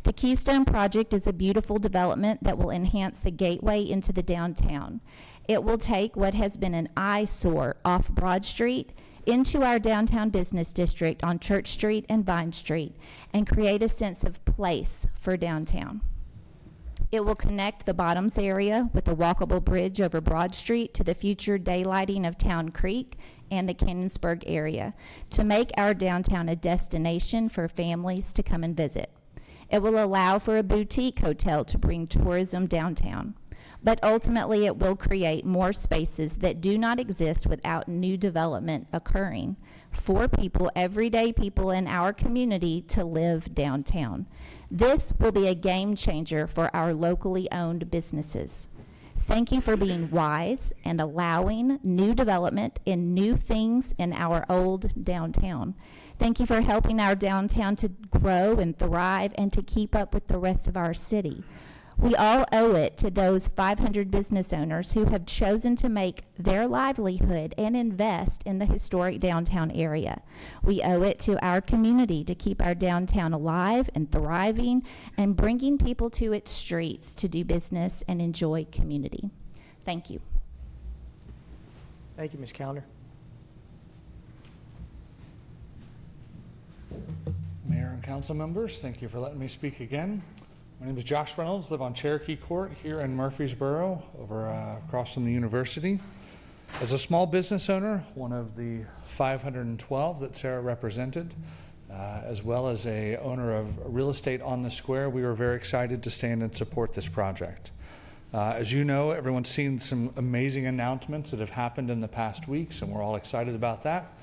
The Keystone Project is a beautiful development that will enhance the gateway into the downtown. It will take what has been an eyesore off Broad Street into our downtown business district on Church Street and Vine Street and create a sense of place for downtown. It will connect the Bottoms area with a walkable bridge over Broad Street to the future daylighting of Town Creek and the Cannonsburg area to make our downtown a destination for families to come and visit. It will allow for a boutique hotel to bring tourism downtown. But ultimately, it will create more spaces that do not exist without new development occurring for people, everyday people in our community, to live downtown. This will be a game changer for our locally owned businesses. Thank you for being wise and allowing new development in new things in our old downtown. Thank you for helping our downtown to grow and thrive and to keep up with the rest of our city. We all owe it to those 500 business owners who have chosen to make their livelihood and invest in the historic downtown area. We owe it to our community to keep our downtown alive and thriving and bringing people to its streets to do business and enjoy community. Thank you. Thank you, Ms. Callender. Mayor and council members, thank you for letting me speak again. My name is Josh Reynolds, live on Cherokee Court here in Murfreesboro, over across from the university. As a small business owner, one of the 512 that Sarah represented, as well as a owner of real estate on the square, we were very excited to stand and support this project. As you know, everyone's seen some amazing announcements that have happened in the past weeks, and we're all excited about that.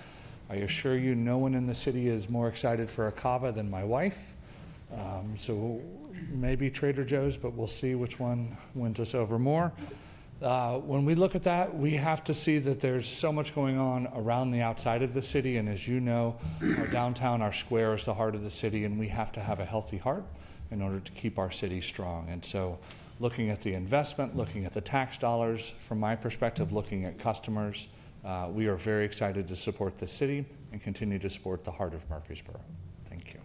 I assure you, no one in the city is more excited for a cava than my wife. So maybe Trader Joe's, but we'll see which one wins us over more. When we look at that, we have to see that there's so much going on around the outside of the city. And as you know, our downtown, our square is the heart of the city, and we have to have a healthy heart in order to keep our city strong. And so looking at the investment, looking at the tax dollars, from my perspective, looking at customers, We are very excited to support the city and continue to support the heart of Murfreesboro. Thank you.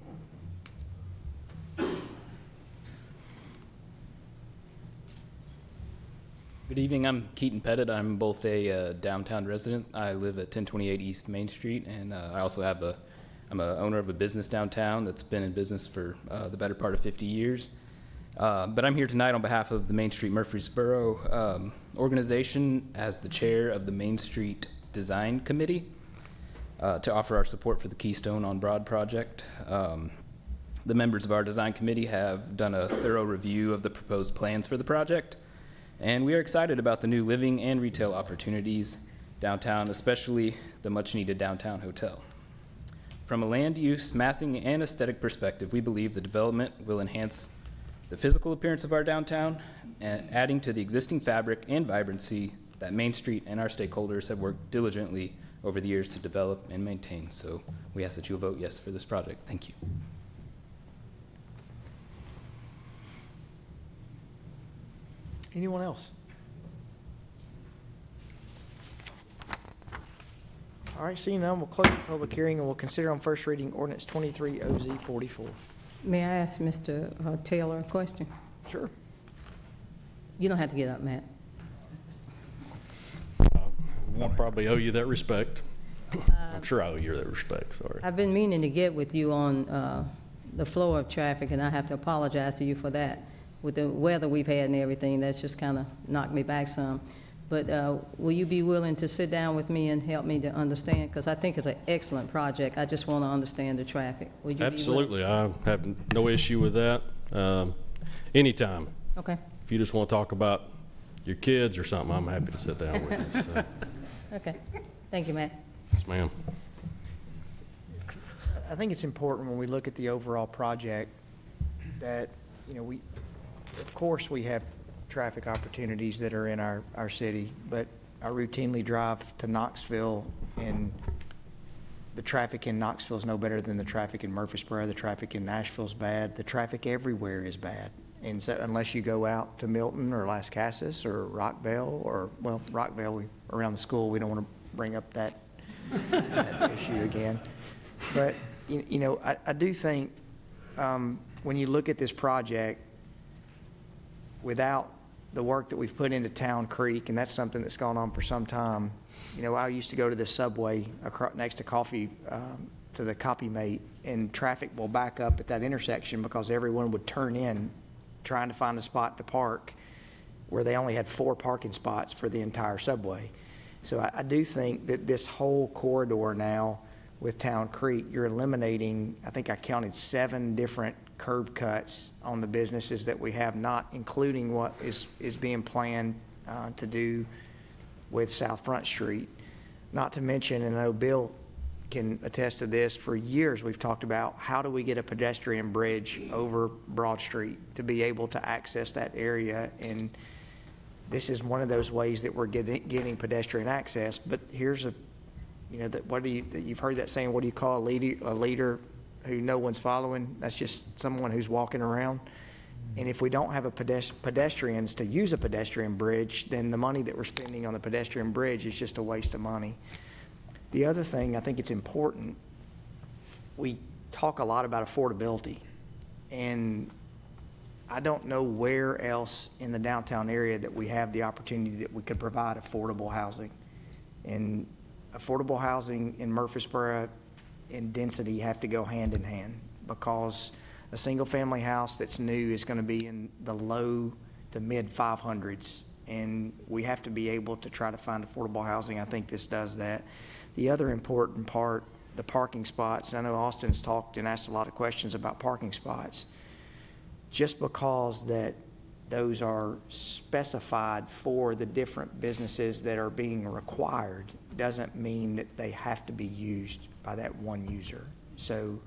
Good evening. I'm Keaton Pettit. I'm both a downtown resident. I live at 1028 East Main Street, and I also have I'm a owner of a business downtown that's been in business for the better part of 50 years. But I'm here tonight on behalf of the Main Street Murfreesboro organization as the chair of the Main Street Design Committee to offer our support for the Keystone on Broad project. The members of our design committee have done a thorough review of the proposed plans for the project, and we are excited about the new living and retail opportunities downtown, especially the much-needed downtown hotel. From a land use, massing, and aesthetic perspective, we believe the development will enhance the physical appearance of our downtown, adding to the existing fabric and vibrancy that Main Street and our stakeholders have worked diligently over the years to develop and maintain. So we ask that you vote yes for this project. Thank you. Anyone else? All right, seeing none, we'll close the public hearing and we'll consider on first reading ordinance 23 OZ 44. May I ask Mr. Taylor a question? Sure. You don't have to get up, Matt. I probably owe you that respect. I'm sure I owe you that respect, sorry. I've been meaning to get with you on the flow of traffic, and I have to apologize to you for that. With the weather we've had and everything, that's just kind of knocked me back some. But will you be willing to sit down with me and help me to understand? Because I think it's an excellent project. I just want to understand the traffic. Will you be willing? Absolutely. I have no issue with that. Anytime. Okay. If you just want to talk about your kids or something, I'm happy to sit down with you. So. Okay. Thank you, Matt. Yes, ma'am. I think it's important when we look at the overall project that, you know, of course we have traffic opportunities that are in our city, but I routinely drive to Knoxville, and the traffic in Knoxville is no better than the traffic in Murfreesboro. The traffic in Nashville is bad. The traffic everywhere is bad. And so unless you go out to Milton or Las Casas or Rockville or, well, Rockville, around the school, we don't want to bring up that issue again. But, you know, I do think when you look at this project, without the work that we've put into Town Creek, and that's something that's gone on for some time. You know, I used to go to the subway next to to the Copy Mate, and traffic will back up at that intersection because everyone would turn in trying to find a spot to park where they only had 4 parking spots for the entire subway. So I do think that this whole corridor now with Town Creek, you're eliminating, I think I counted 7 different curb cuts on the businesses that we have, not including what is being planned to do with South Front Street. Not to mention, and I know Bill can attest to this, for years we've talked about how do we get a pedestrian bridge over Broad Street to be able to access that area, and this is one of those ways that we're getting pedestrian access. But here's you've heard that saying, what do you call a leader who no one's following? That's just someone who's walking around. And if we don't have pedestrians to use a pedestrian bridge, then the money that we're spending on the pedestrian bridge is just a waste of money. The other thing, I think it's important, we talk a lot about affordability, and I don't know where else in the downtown area that we have the opportunity that we could provide affordable housing. And affordable housing in Murfreesboro and density have to go hand in hand, because a single-family house that's new is going to be in the low to mid 500s, and we have to be able to try to find affordable housing. I think this does that. The other important part, the parking spots. I know Austin's talked and asked a lot of questions about parking spots. Just because that those are specified for the different businesses that are being required doesn't mean that they have to be used by that one user. So,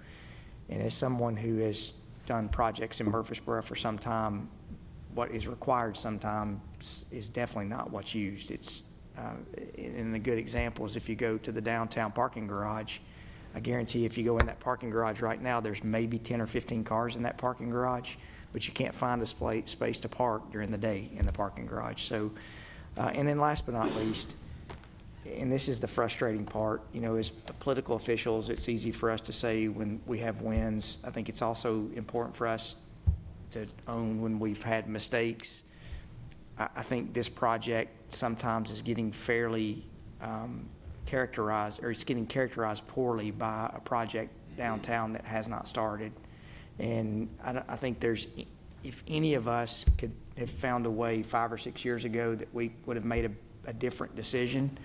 and as someone who has done projects in Murfreesboro for some time, what is required sometimes is definitely not what's used. It's, and a good example is if you go to the downtown parking garage, I guarantee if you go in that parking garage right now, there's maybe 10 or 15 cars in that parking garage, but you can't find a space to park during the day in the parking garage. So, and then last but not least, and this is the frustrating part, you know, as political officials, it's easy for us to say when we have wins. I think it's also important for us to own when we've had mistakes. I think this project sometimes is getting fairly characterized, or it's getting characterized poorly by a project downtown that has not started. And I think if any of us could have found a way 5 or 6 years ago that we would have made a different decision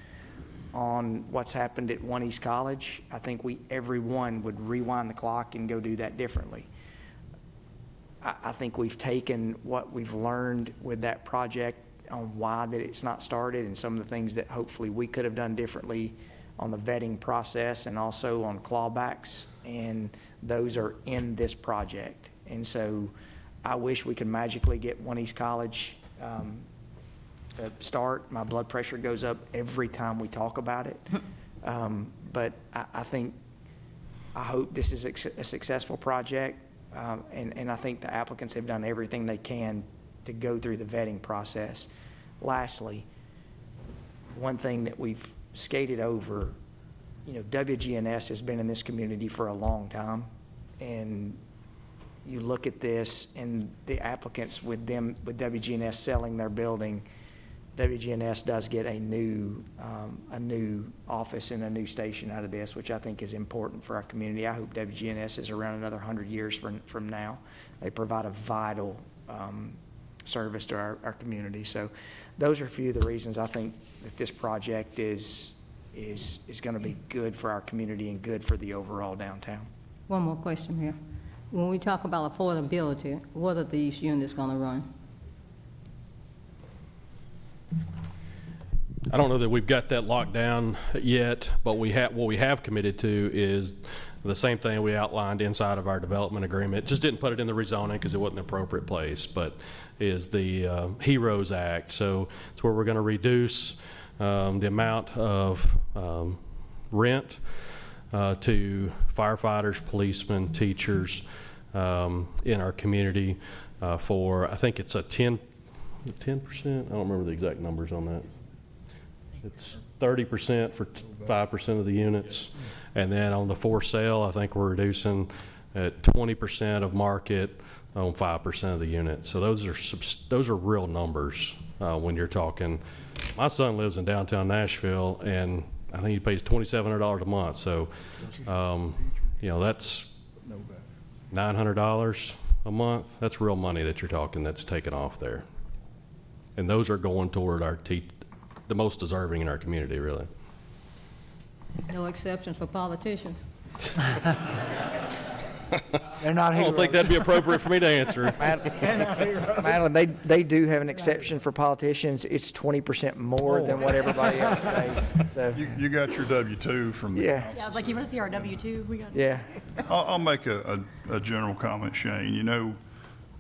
on what's happened at One East College, I think everyone would rewind the clock and go do that differently. I think we've taken what we've learned with that project on why that it's not started, and some of the things that hopefully we could have done differently on the vetting process and also on clawbacks, and those are in this project. And so I wish we could magically get One East College to start. My blood pressure goes up every time we talk about it. But I hope this is a successful project. And I think the applicants have done everything they can to go through the vetting process. Lastly, one thing that we've skated over, you know, WGNS has been in this community for a long time. And you look at this and the applicants with WGNS selling their building, WGNS does get a new office and a new station out of this, which I think is important for our community. I hope WGNS is around another 100 years from now. They provide a vital service to our community. So those are a few of the reasons I think that this project is going to be good for our community and good for the overall downtown. One more question here. When we talk about affordability, what are these units going to run? I don't know that we've got that locked down yet, but what we have committed to is the same thing we outlined inside of our development agreement. Just didn't put it in the rezoning because it wasn't the appropriate place, but is the HEROES Act. So it's where we're going to reduce the amount of rent to firefighters, policemen, teachers in our community for, I think it's a 10%. I don't remember the exact numbers on that. It's 30% for 5% of the units. And then on the for sale, I think we're reducing at 20% of market on 5% of the units. So those are real numbers when you're talking. My son lives in downtown Nashville, and I think he pays $2,700 a month. So, you know, that's $900 a month. That's real money that you're talking that's taken off there. And those are going toward the most deserving in our community, really. No exceptions for politicians. They're not I don't think that'd be appropriate for me to answer. Madeline, they do have an exception for politicians. It's 20% more than what everybody else pays. So You got your W-2 from the yeah, Yeah, I was like, you want to see our W-2? We got. yeah. I'll make a general comment, Shane. You know,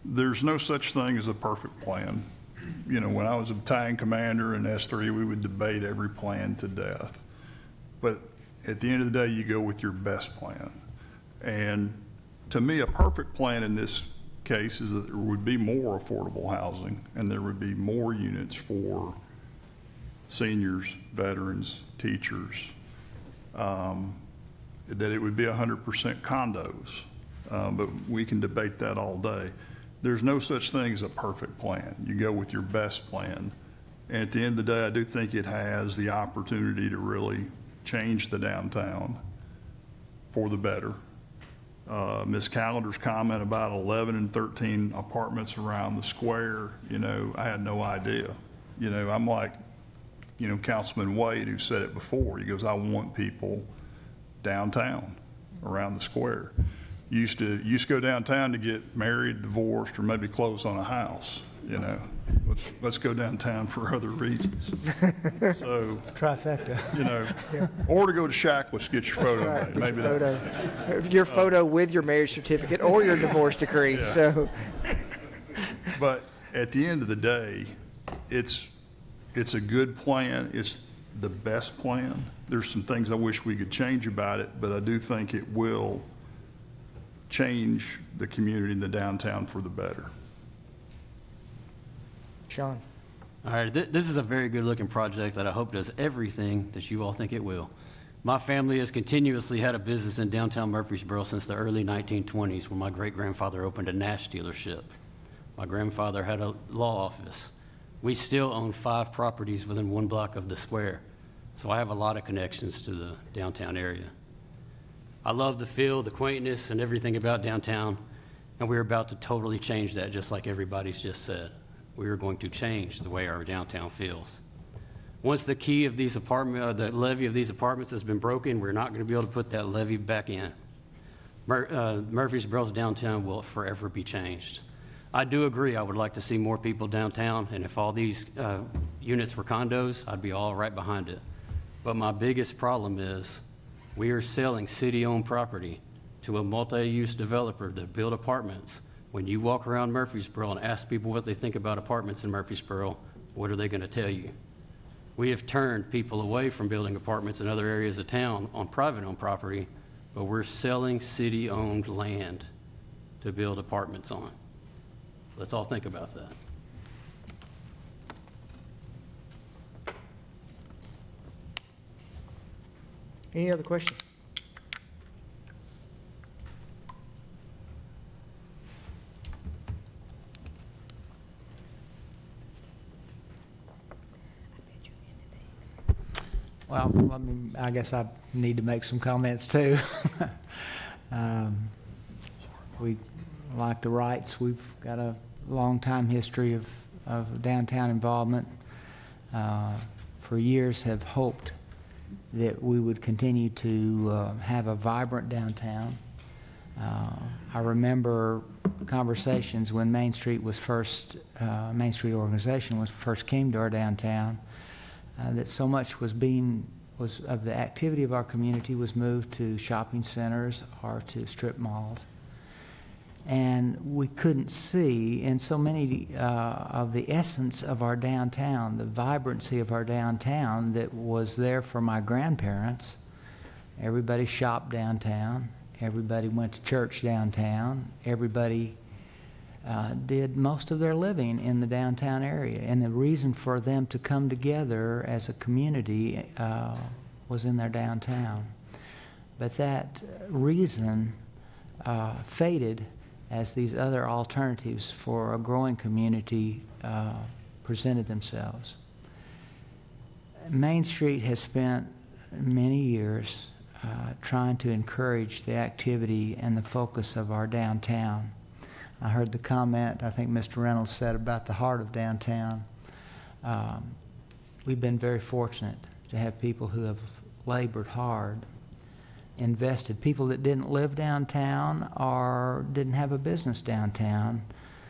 there's no such thing as a perfect plan. You know, when I was a battalion commander in S3, we would debate every plan to death. But at the end of the day, you go with your best plan. And to me, a perfect plan in this case is that there would be more affordable housing and there would be more units for seniors, veterans, teachers, that it would be 100% condos. But we can debate that all day. There's no such thing as a perfect plan. You go with your best plan. And at the end of the day, I do think it has the opportunity to really change the downtown for the better. Ms. Calendar's comment about 11 and 13 apartments around the square, you know, I had no idea. You know, I'm like, you know, Councilman Wade, who said it before. He goes, I want people downtown around the square. Used to go downtown to get married, divorced, or maybe close on a house, you know. Let's go downtown for other reasons. So, Trifecta. you know, or to go to Shackles, get your photo made. Maybe that. Your photo with your marriage certificate or your divorce decree. Yeah. So, But at the end of the day, it's a good plan. It's the best plan. There's some things I wish we could change about it, but I do think it will change the community in the downtown for the better. Sean. All right, this is a very good-looking project that I hope does everything that you all think it will. My family has continuously had a business in downtown Murfreesboro since the early 1920s when my great-grandfather opened a Nash dealership. My grandfather had a law office. We still own 5 properties within 1 block of the square, so I have a lot of connections to the downtown area. I love the feel, the quaintness, and everything about downtown, and we're about to totally change that, just like everybody's just said. We are going to change the way our downtown feels. Once the key of these the levee of these apartments has been broken, we're not going to be able to put that levee back in. Murfreesboro's downtown will forever be changed. I do agree I would like to see more people downtown, and if all these units were condos, I'd be all right behind it. But my biggest problem is we are selling city-owned property to a multi-use developer to build apartments. When you walk around Murfreesboro and ask people what they think about apartments in Murfreesboro, what are they going to tell you? We have turned people away from building apartments in other areas of town on private-owned property, but we're selling city-owned land to build apartments on. Let's all think about that. Any other questions? Well, I guess I need to make some comments too. We, like the Wrights, we've got a long time history of downtown involvement. For years have hoped that we would continue to have a vibrant downtown. I remember conversations when Main Street was first, Main Street organization was first came to our downtown, that so much was of the activity of our community was moved to shopping centers or to strip malls. And we couldn't see in so many of the essence of our downtown, the vibrancy of our downtown that was there for my grandparents. Everybody shopped downtown. Everybody went to church downtown. Everybody did most of their living in the downtown area. And the reason for them to come together as a community was in their downtown. But that reason faded as these other alternatives for a growing community presented themselves. Main Street has spent many years trying to encourage the activity and the focus of our downtown. I heard the comment, I think Mr. Reynolds said, about the heart of downtown. We've been very fortunate to have people who have labored hard, invested, people that didn't live downtown or didn't have a business downtown,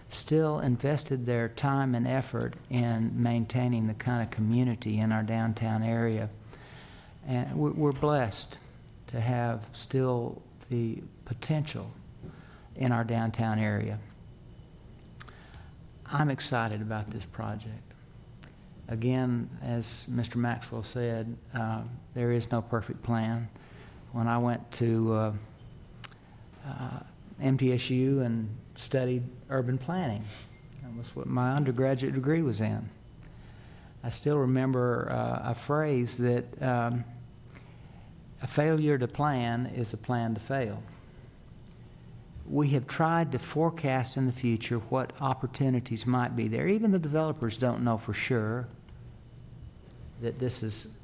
still invested their time and effort in maintaining the kind of community in our downtown area. And we're blessed to have still the potential in our downtown area. I'm excited about this project. Again, as Mr. Maxwell said, there is no perfect plan. When I went to MTSU and studied urban planning, that was what my undergraduate degree was in. I still remember a phrase that a failure to plan is a plan to fail. We have tried to forecast in the future what opportunities might be there. Even the developers don't know for sure that this is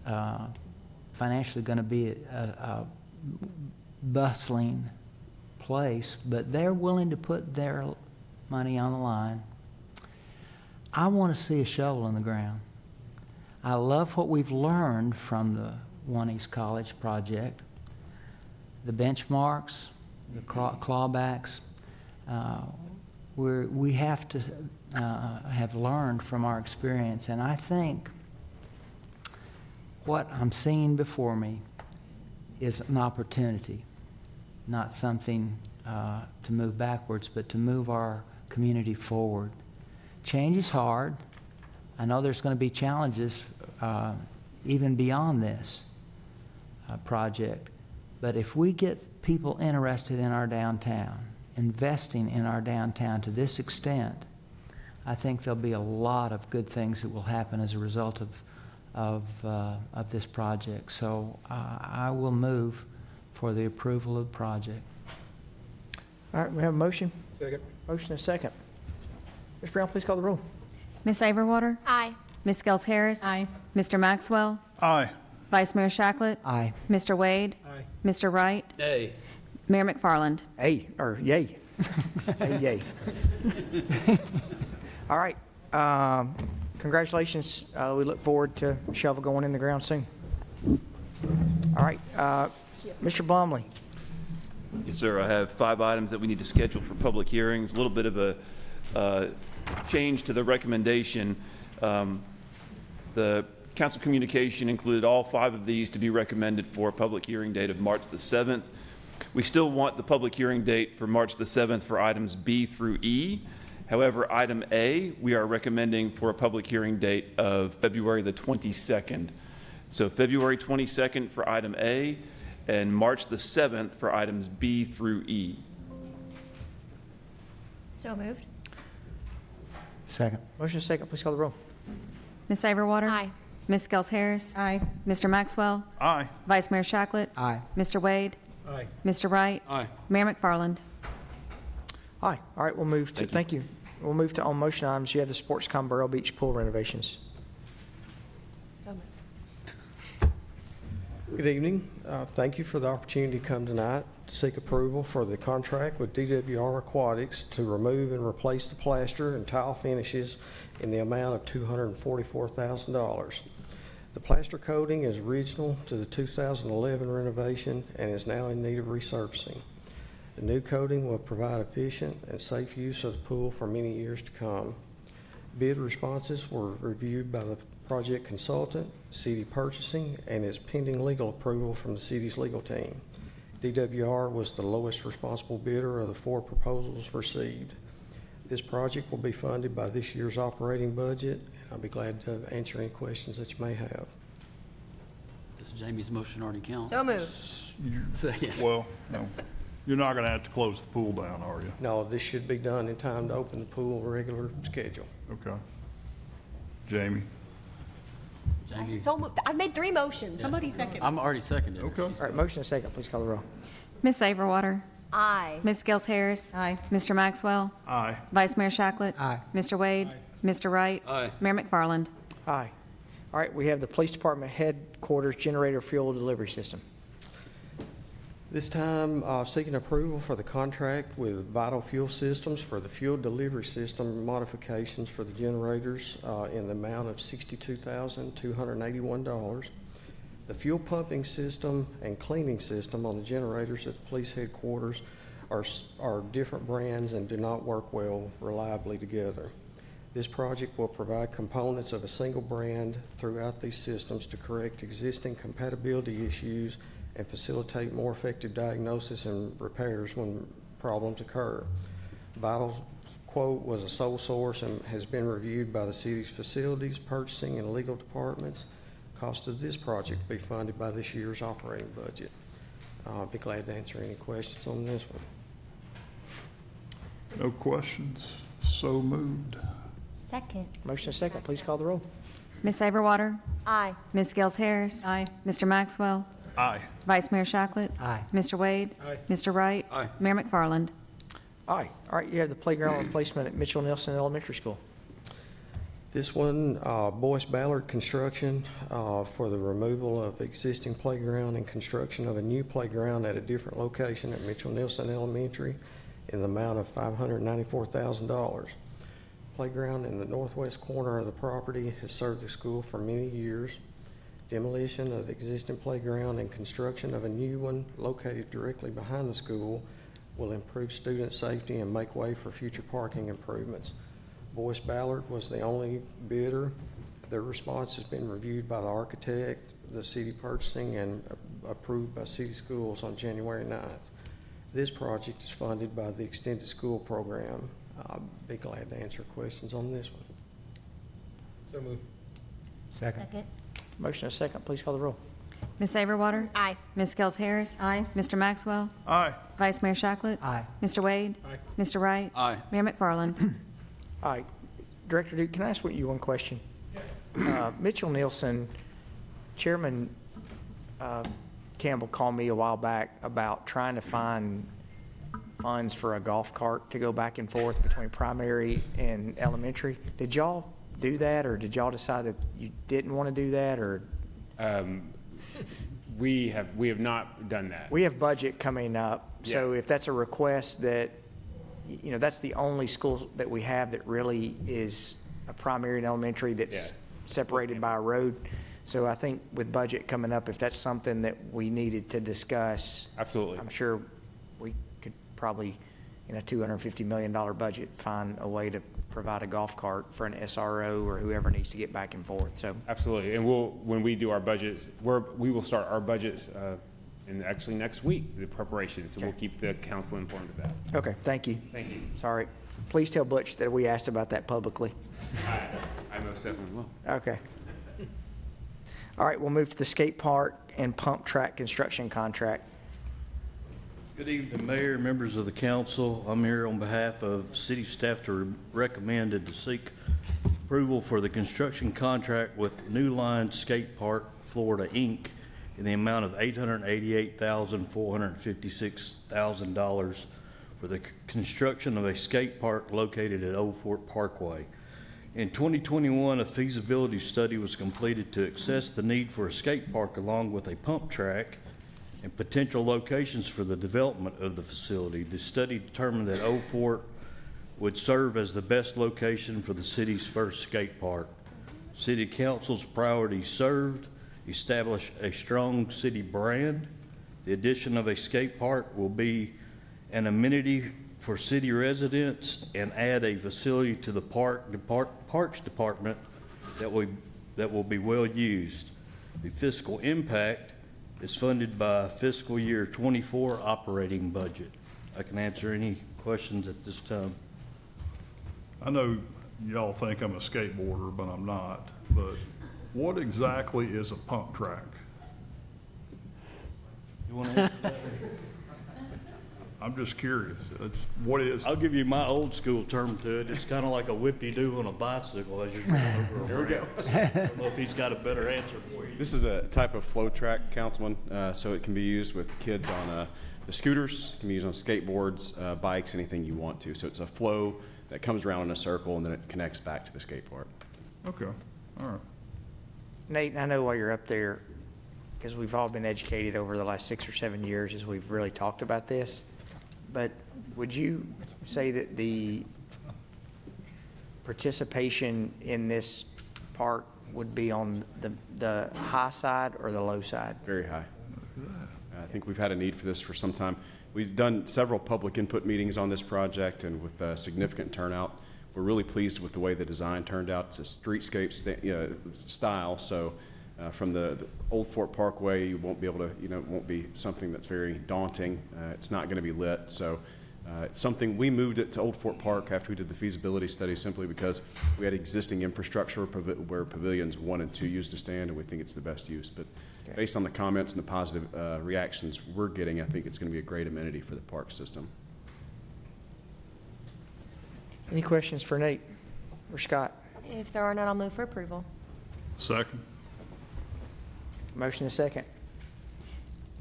financially going to be a bustling place, but they're willing to put their money on the line. I want to see a shovel in the ground. I love what we've learned from the One East College project, the benchmarks, the clawbacks. We have to have learned from our experience, and I think what I'm seeing before me is an opportunity, not something to move backwards, but to move our community forward. Change is hard. I know there's going to be challenges even beyond this project, but if we get people interested in our downtown, investing in our downtown to this extent, I think there'll be a lot of good things that will happen as a result of this project. So I will move for the approval of the project. All right, we have a motion. Second. Motion and a second. Ms. Brown, please call the roll. Ms. Averwater? Aye. Ms. Gels Harris? Aye. Mr. Maxwell? Aye. Vice Mayor Shacklet? Aye. Mr. Wade? Aye. Mr. Wright? Nay. Mayor McFarland? Yay. Hey, yay. All right. Congratulations. We look forward to shovel going in the ground soon. All right. Mr. Blomley. Yes, sir. I have 5 items that we need to schedule for public hearings. A little bit of a change to the recommendation. The council communication included all 5 of these to be recommended for a public hearing date of March the 7th. We still want the public hearing date for March the 7th for items B through E. However, item A, we are recommending for a public hearing date of February the 22nd. So February 22nd for item A and March the 7th for items B through E. So moved. Second. Motion and a second. Please call the roll. Ms. Averwater? Aye. Ms. Gels Harris? Aye. Mr. Maxwell? Aye. Vice Mayor Shacklet? Aye. Mr. Wade? Aye. Mr. Wright? Aye. Mayor McFarland? Aye. All right, we'll move to, thank you. We'll move to on motion items. You have the Sportscom Burrell Beach pool renovations. So moved. Good evening. Thank you for the opportunity to come tonight to seek approval for the contract with DWR Aquatics to remove and replace the plaster and tile finishes in the amount of $244,000. The plaster coating is original to the 2011 renovation and is now in need of resurfacing. The new coating will provide efficient and safe use of the pool for many years to come. Bid responses were reviewed by the project consultant, city purchasing, and is pending legal approval from the city's legal team. DWR was the lowest responsible bidder of the 4 proposals received. This project will be funded by this year's operating budget, and I'll be glad to answer any questions that you may have. Does Jamie's motion already count? So moved. Second. Well, no, you're not going to have to close the pool down, are you? No, this should be done in time to open the pool regular schedule. Okay. Jamie? Jamie? So moved. I made 3 motions. Somebody second. I'm already seconded. Okay. All right, motion and a second. Please call the roll. Ms. Averwater? Aye. Ms. Gels Harris? Aye. Mr. Maxwell? Aye. Vice Mayor Shacklet? Aye. Mr. Wade? Mr. Wright? Aye. Mayor McFarland? Aye. All right, we have the Police Department Headquarters Generator Fuel Delivery System. This time, seeking approval for the contract with Vital Fuel Systems for the fuel delivery system modifications for the generators in the amount of $62,281. The fuel pumping system and cleaning system on the generators at the police headquarters are different brands and do not work well reliably together. This project will provide components of a single brand throughout these systems to correct existing compatibility issues and facilitate more effective diagnosis and repairs when problems occur. Vital's quote was a sole source and has been reviewed by the city's facilities, purchasing, and legal departments. Cost of this project will be funded by this year's operating budget. I'll be glad to answer any questions on this one. No questions? So moved. Second. Motion and a second. Please call the roll. Ms. Averwater? Aye. Ms. Gels Harris? Aye. Mr. Maxwell? Aye. Vice Mayor Shacklet? Aye. Mr. Wade? Aye. Mr. Wright? Aye. Mayor McFarland? Aye. All right, you have the playground replacement at Mitchell Nelson Elementary School. This one, Boyce Ballard Construction for the removal of existing playground and construction of a new playground at a different location at Mitchell Nelson Elementary in the amount of $594,000. Playground in the northwest corner of the property has served the school for many years. Demolition of the existing playground and construction of a new one located directly behind the school will improve student safety and make way for future parking improvements. Boyce Ballard was the only bidder. Their response has been reviewed by the architect, the city purchasing, and approved by city schools on January 9th. This project is funded by the Extended School Program. I'll be glad to answer questions on this one. So moved. Second. Motion and a second. Please call the roll. Ms. Averwater? Aye. Ms. Gels Harris? Aye. Mr. Maxwell? Aye. Vice Mayor Shacklet? Aye. Mr. Wade? Aye. Mr. Wright? Aye. Mayor McFarland? Aye. Director Duke, can I ask you one question? Mitchell Nielsen, Chairman Campbell called me a while back about trying to find funds for a golf cart to go back and forth between primary and elementary. Did y'all do that, or did y'all decide that you didn't want to do that, or? We have not done that. We have budget coming up, so Yes. if that's a request that, that's the only school that we have that really is a primary and elementary that's separated by a road. So I think with budget coming up, if that's something that we needed to discuss. Absolutely. I'm sure we could probably, in a $250 million budget, find a way to provide a golf cart for an SRO or whoever needs to get back and forth, so. Absolutely. And when we do our budgets, we will start our budgets in actually next week, the preparation. So we'll keep the council informed of that. Okay, thank you. Thank you. Sorry. Please tell Butch that we asked about that publicly. I most definitely will. Okay. All right, we'll move to the skate park and pump track construction contract. Good evening, Mayor, members of the council. I'm here on behalf of city staff to recommend and to seek approval for the construction contract with New Line Skate Park Florida, Inc. in the amount of $888,456,000 for the construction of a skate park located at Old Fort Parkway. In 2021, a feasibility study was completed to assess the need for a skate park along with a pump track and potential locations for the development of the facility. The study determined that Old Fort would serve as the best location for the city's first skate park. City Council's priorities served: establish a strong city brand. The addition of a skate park will be an amenity for city residents and add a facility to the Parks Department that will be well used. The fiscal impact is funded by fiscal year 24 operating budget. I can answer any questions at this time. I know y'all think I'm a skateboarder, but I'm not. But what exactly is a pump track? You want to answer that? I'm just curious. What is? I'll give you my old school term to it. It's kind of like a whippy-do on a bicycle as you're going over a There we go. ramp. I don't know if he's got a better answer for you. This is a type of flow track, Councilman, so it can be used with kids on the scooters, it can be used on skateboards, bikes, anything you want to. So it's a flow that comes around in a circle and then it connects back to the skate park. Okay, all right. Nate, I know while you're up there, because we've all been educated over the last 6 or 7 years as we've really talked about this, but would you say that the participation in this park would be on the high side or the low side? Very high. I think we've had a need for this for some time. We've done several public input meetings on this project and with significant turnout. We're really pleased with the way the design turned out. It's a streetscape style, so from the Old Fort Parkway, you won't be able to, it won't be something that's very daunting. It's not going to be lit, so it's something, we moved it to Old Fort Park after we did the feasibility study simply because we had existing infrastructure where pavilions 1 and 2 used to stand, and we think it's the best use. But based on the comments and the positive reactions we're getting, I think it's going to be a great amenity for the park system. Any questions for Nate or Scott? If there are none, I'll move for approval. Second. Motion is second.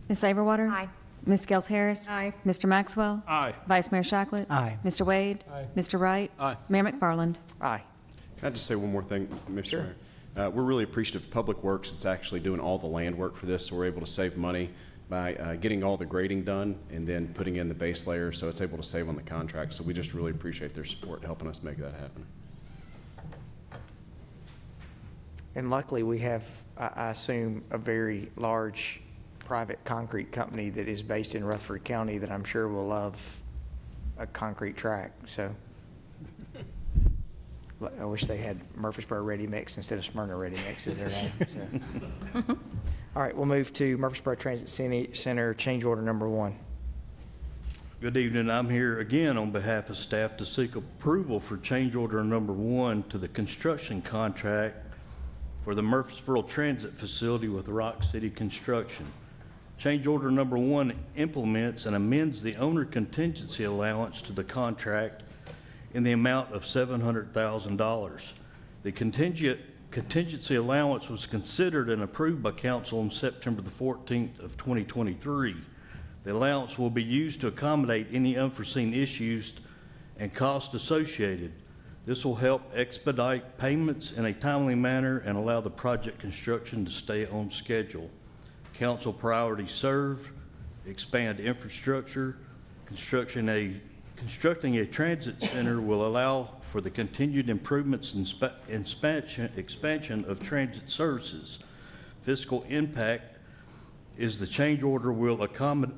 Ms. Saberwater? Aye. Ms. Gels Harris? Aye. Mr. Maxwell? Aye. Vice Mayor Shacklet? Aye. Mr. Wade? Aye. Mr. Wright? Aye. Mayor McFarland? Aye. Can I just say one more thing, Mr. Mayor? We're really appreciative of Public Works. It's actually doing all the land work for this, so we're able to save money by getting all the grading done and then putting in the base layer, so it's able to save on the contract. So we just really appreciate their support helping us make that happen. And luckily, we have, I assume, a very large private concrete company that is based in Rutherford County that I'm sure will love a concrete track, so. I wish they had Murfreesboro Ready Mix instead of Smyrna Ready Mix as their name. So. All right, we'll move to Murfreesboro Transit Center change order number 1. Good evening. I'm here again on behalf of staff to seek approval for change order number 1 to the construction contract for the Murfreesboro Transit Facility with Rock City Construction. Change order number 1 implements and amends the owner contingency allowance to the contract in the amount of $700,000. The contingency allowance was considered and approved by council on September the 14th of 2023. The allowance will be used to accommodate any unforeseen issues and costs associated. This will help expedite payments in a timely manner and allow the project construction to stay on schedule. Council priorities serve: expand infrastructure. Constructing a transit center will allow for the continued improvements and expansion of transit services. Fiscal impact is the change order will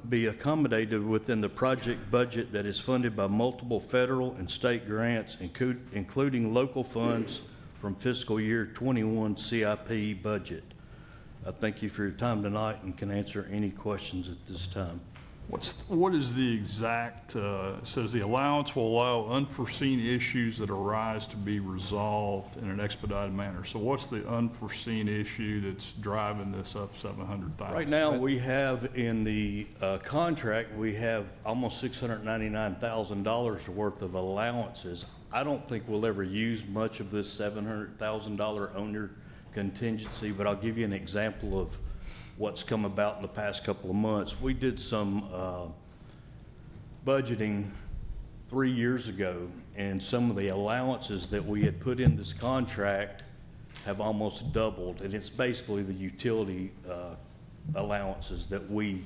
be accommodated within the project budget that is funded by multiple federal and state grants, including local funds from fiscal year 21 CIP budget. I thank you for your time tonight and can answer any questions at this time. What is the exact, it says the allowance will allow unforeseen issues that arise to be resolved in an expedited manner. So what's the unforeseen issue that's driving this up $700,000? Right now, we have in the contract, we have almost $699,000 worth of allowances. I don't think we'll ever use much of this $700,000 owner contingency, but I'll give you an example of what's come about in the past couple of months. We did some budgeting 3 years ago, and some of the allowances that we had put in this contract have almost doubled, and it's basically the utility allowances that we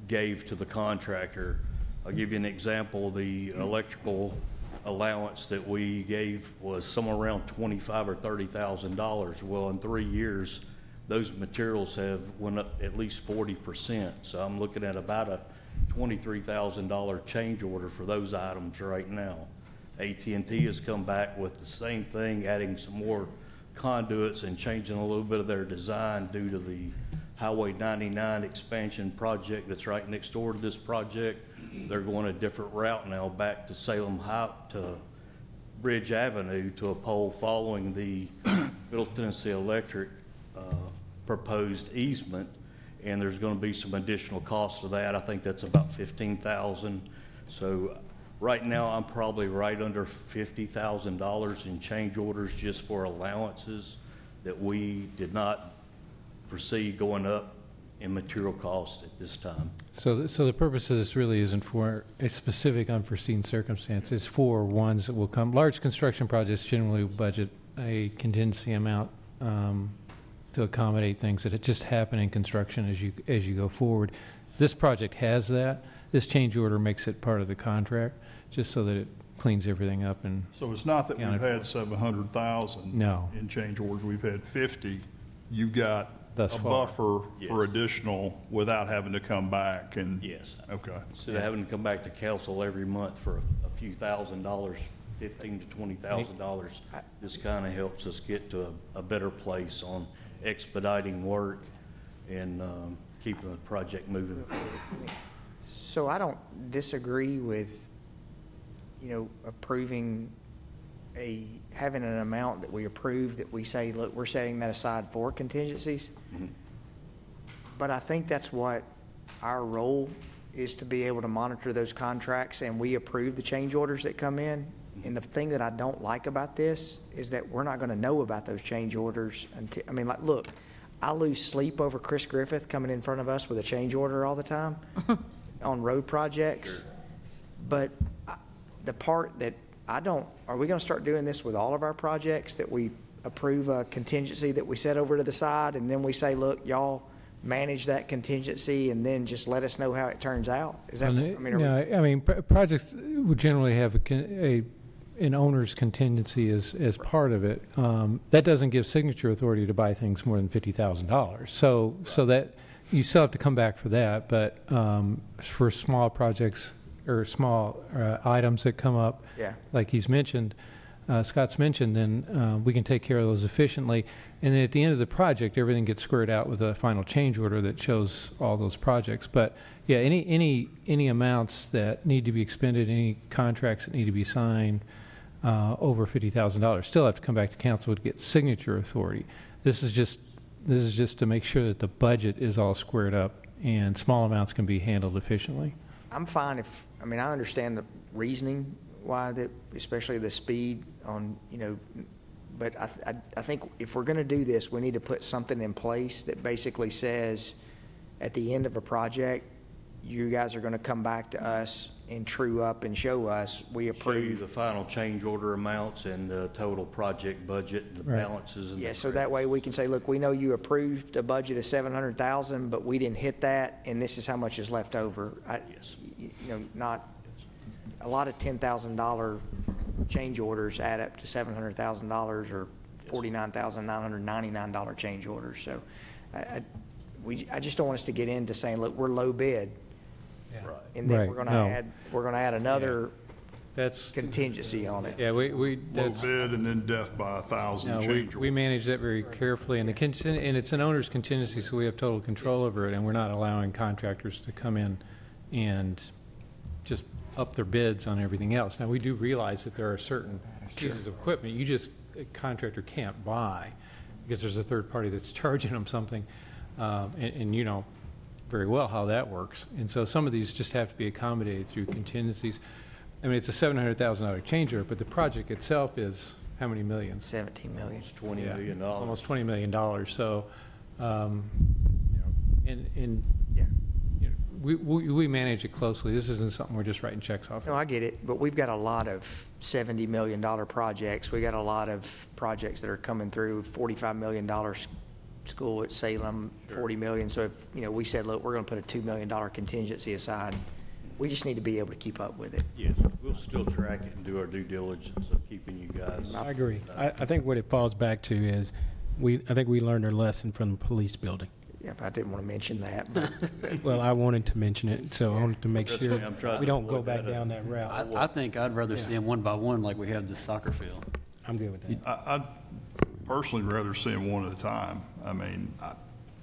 gave to the contractor. I'll give you an example. The electrical allowance that we gave was somewhere around $25,000 or $30,000. Well, in 3 years, those materials have went up at least 40%. So I'm looking at about a $23,000 change order for those items right now. AT&T has come back with the same thing, adding some more conduits and changing a little bit of their design due to the Highway 99 expansion project that's right next door to this project. They're going a different route now back to Salem High to Bridge Avenue to a pole following the Middle Tennessee Electric proposed easement, and there's going to be some additional costs to that. I think that's about $15,000. So right now I'm probably right under $50,000 in change orders just for allowances that we did not foresee going up in material cost at this time. So the purpose of this really isn't for a specific unforeseen circumstance. It's for ones that will come. Large construction projects generally budget a contingency amount to accommodate things that just happen in construction as you go forward. This project has that. This change order makes it part of the contract, just so that it cleans everything up. And So it's not that we've had $700,000 No. in change orders. We've had 50. You've got Thus a far. buffer Yes. for additional without having to come back and. Yes. Okay. Instead of having to come back to council every month for a few $1,000s, $15,000 to $20,000, this kind of helps us get to a better place on expediting work and keeping the project moving forward. So I don't disagree with, approving having an amount that we approve that we say, look, we're setting that aside for contingencies. Mhm. But I think that's what our role is, to be able to monitor those contracts, and we approve the change orders that come in. And the thing that I don't like about this is that we're not going to know about those change orders until, look, I lose sleep over Chris Griffith coming in front of us with a change order all the time on road projects. But the part that are we going to start doing this with all of our projects, that we approve a contingency that we set over to the side, and then we say, look, y'all manage that contingency and then just let us know how it turns out? Is that, projects would generally have an owner's contingency as part of it. That doesn't give signature authority to buy things more than $50,000. So that you still have to come back for that. But for small projects or small items that come up, like he's mentioned, Scott's mentioned, then we can take care of those efficiently. And then at the end of the project, everything gets squared out with a final change order that shows all those projects. But yeah, any amounts that need to be expended, any contracts that need to be signed over $50,000 still have to come back to council to get signature authority. This is just to make sure that the budget is all squared up and small amounts can be handled efficiently. I'm fine I understand the reasoning why that, especially the speed on, but I think if we're going to do this, we need to put something in place that basically says, at the end of a project, you guys are going to come back to us and true up and show us, we Show you approve. the final change order amounts and the total project budget, the balances and. Yeah, so that way we can say, look, we know you approved a budget of 700,000, but we didn't hit that, and this is how much is left over. Yes. Not, a lot of $10,000 change orders add up to $700,000 or $49,999 change orders. So I just don't want us to get into saying, look, we're low bid. Right. And then Right, we're no. going to add another That's, contingency on it. yeah, we, Low that's, bid and then death by 1,000 no, change we manage that very carefully, and and it's an owner's contingency, so we have total control over it, and we're not allowing contractors to come in and just up their bids on everything else. Now, we do realize that there are certain pieces of equipment a contractor can't buy because there's a third party that's charging them something, and you know very well how that works. And so some of these just have to be accommodated through contingencies. I mean, it's a $700,000 change order, but the project itself is how many millions? 17 million. It's $20 million. Almost $20 million. So, and Yeah. we manage it closely. This isn't something we're just writing checks off. No, I get it, but we've got a lot of $70 million projects. We got a lot of projects that are coming through, $45 million school at Salem, 40 million. So, we said, look, we're going to put a $2 million contingency aside. We just need to be able to keep up with it. Yes, we'll still track it and do our due diligence of keeping you guys. I agree. I think what it falls back to is, I think we learned our lesson from the police building. Yeah, I didn't want to mention that, but Well, I wanted to mention it, so I wanted to make That's sure why I'm trying we to don't go avoid back that. down that route. I think I'd rather see them one by one like we have the soccer field. I'm good with that. I'd personally rather see them one at a time. I mean,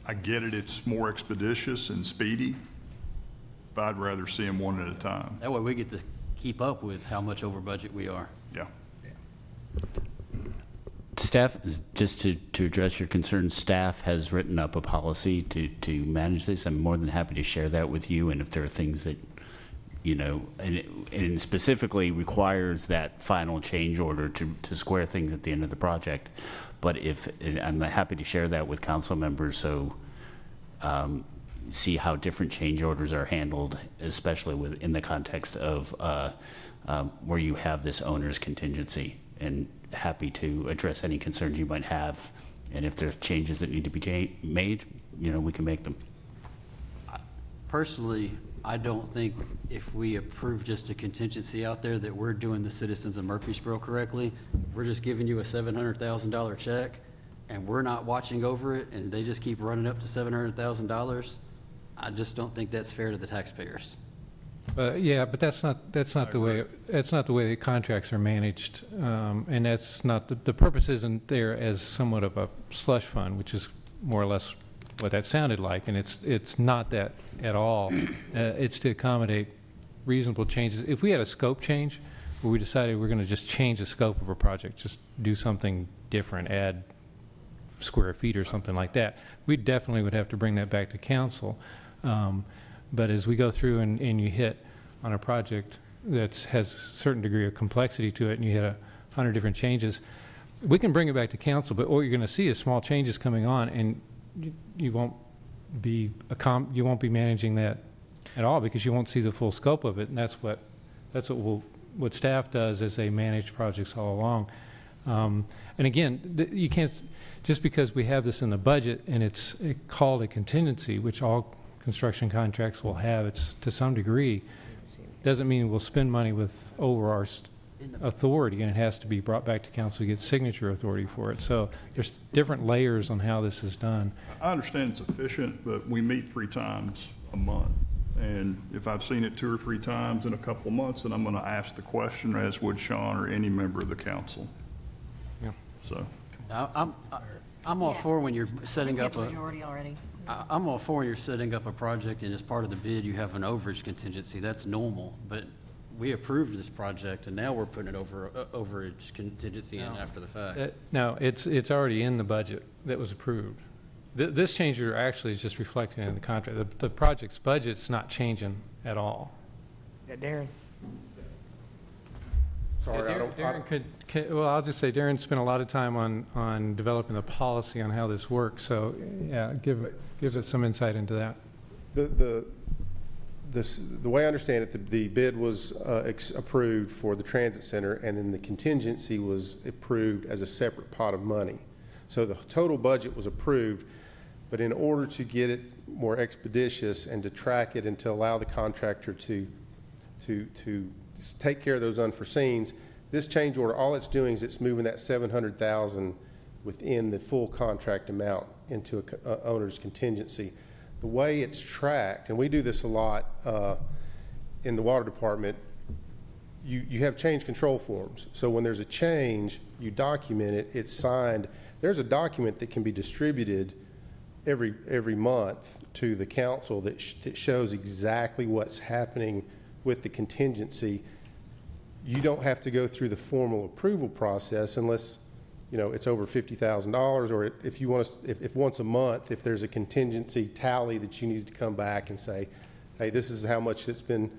I get it, it's more expeditious and speedy, but I'd rather see them one at a time. That way we get to keep up with how much over budget we are. Yeah. Staff, just to address your concerns, staff has written up a policy to manage this. I'm more than happy to share that with you, and if there are things that, and specifically requires that final change order to square things at the end of the project. But I'm happy to share that with council members, so see how different change orders are handled, especially in the context of where you have this owner's contingency, and happy to address any concerns you might have. And if there's changes that need to be made, we can make them. Personally, I don't think if we approve just a contingency out there that we're doing the citizens of Murfreesboro correctly. If we're just giving you a $700,000 check and we're not watching over it and they just keep running up to $700,000, I just don't think that's fair to the taxpayers. Yeah, but that's not the way the contracts are managed, and that's not the purpose. Isn't there as somewhat of a slush fund, which is more or less what that sounded like, and it's not that at all. It's to accommodate reasonable changes. If we had a scope change, where we decided we're going to just change the scope of a project, just do something different, add square feet or something like that, we definitely would have to bring that back to council. But as we go through and you hit on a project that has a certain degree of complexity to it, and you hit 100 different changes, we can bring it back to council, but what you're going to see is small changes coming on, and you won't be managing that at all, because you won't see the full scope of it, and that's what staff does as they manage projects all along. And again, you can't, just because we have this in the budget and it's called a contingency, which all construction contracts will have, it's to some degree, doesn't mean we'll spend money over our authority, and it has to be brought back to council to get signature authority for it. So there's different layers on how this is done. I understand it's efficient, but we meet 3 times a month. And if I've seen it 2 or 3 times in a couple of months, then I'm going to ask the question, as would Sean or any member of the council. Yeah. So. I'm all for when you're setting up Majority already. I'm all for when you're setting up a project and as part of the bid you have an overage contingency. That's normal, but we approved this project and now we're putting it overage contingency in after the fact. No, it's already in the budget that was approved. This change order actually is just reflected in the contract. The project's budget's not changing at all. Yeah, Darren? Yeah, well, I'll just say Darren spent a lot of time on developing the policy on how this works, so, yeah, give us some insight into that. The way I understand it, the bid was approved for the transit center, and then the contingency was approved as a separate pot of money. So the total budget was approved, but in order to get it more expeditious and to track it and to allow the contractor to take care of those unforeseens, this change order, all it's doing is it's moving that $700,000 within the full contract amount into a owner's contingency. The way it's tracked, and we do this a lot in the water department, you have change control forms. So when there's a change, you document it, it's signed. There's a document that can be distributed every month to the council that shows exactly what's happening with the contingency. You don't have to go through the formal approval process unless, you know, it's over $50,000, or if you want to, if once a month, if there's a contingency tally that you need to come back and say, hey, this is how much it's been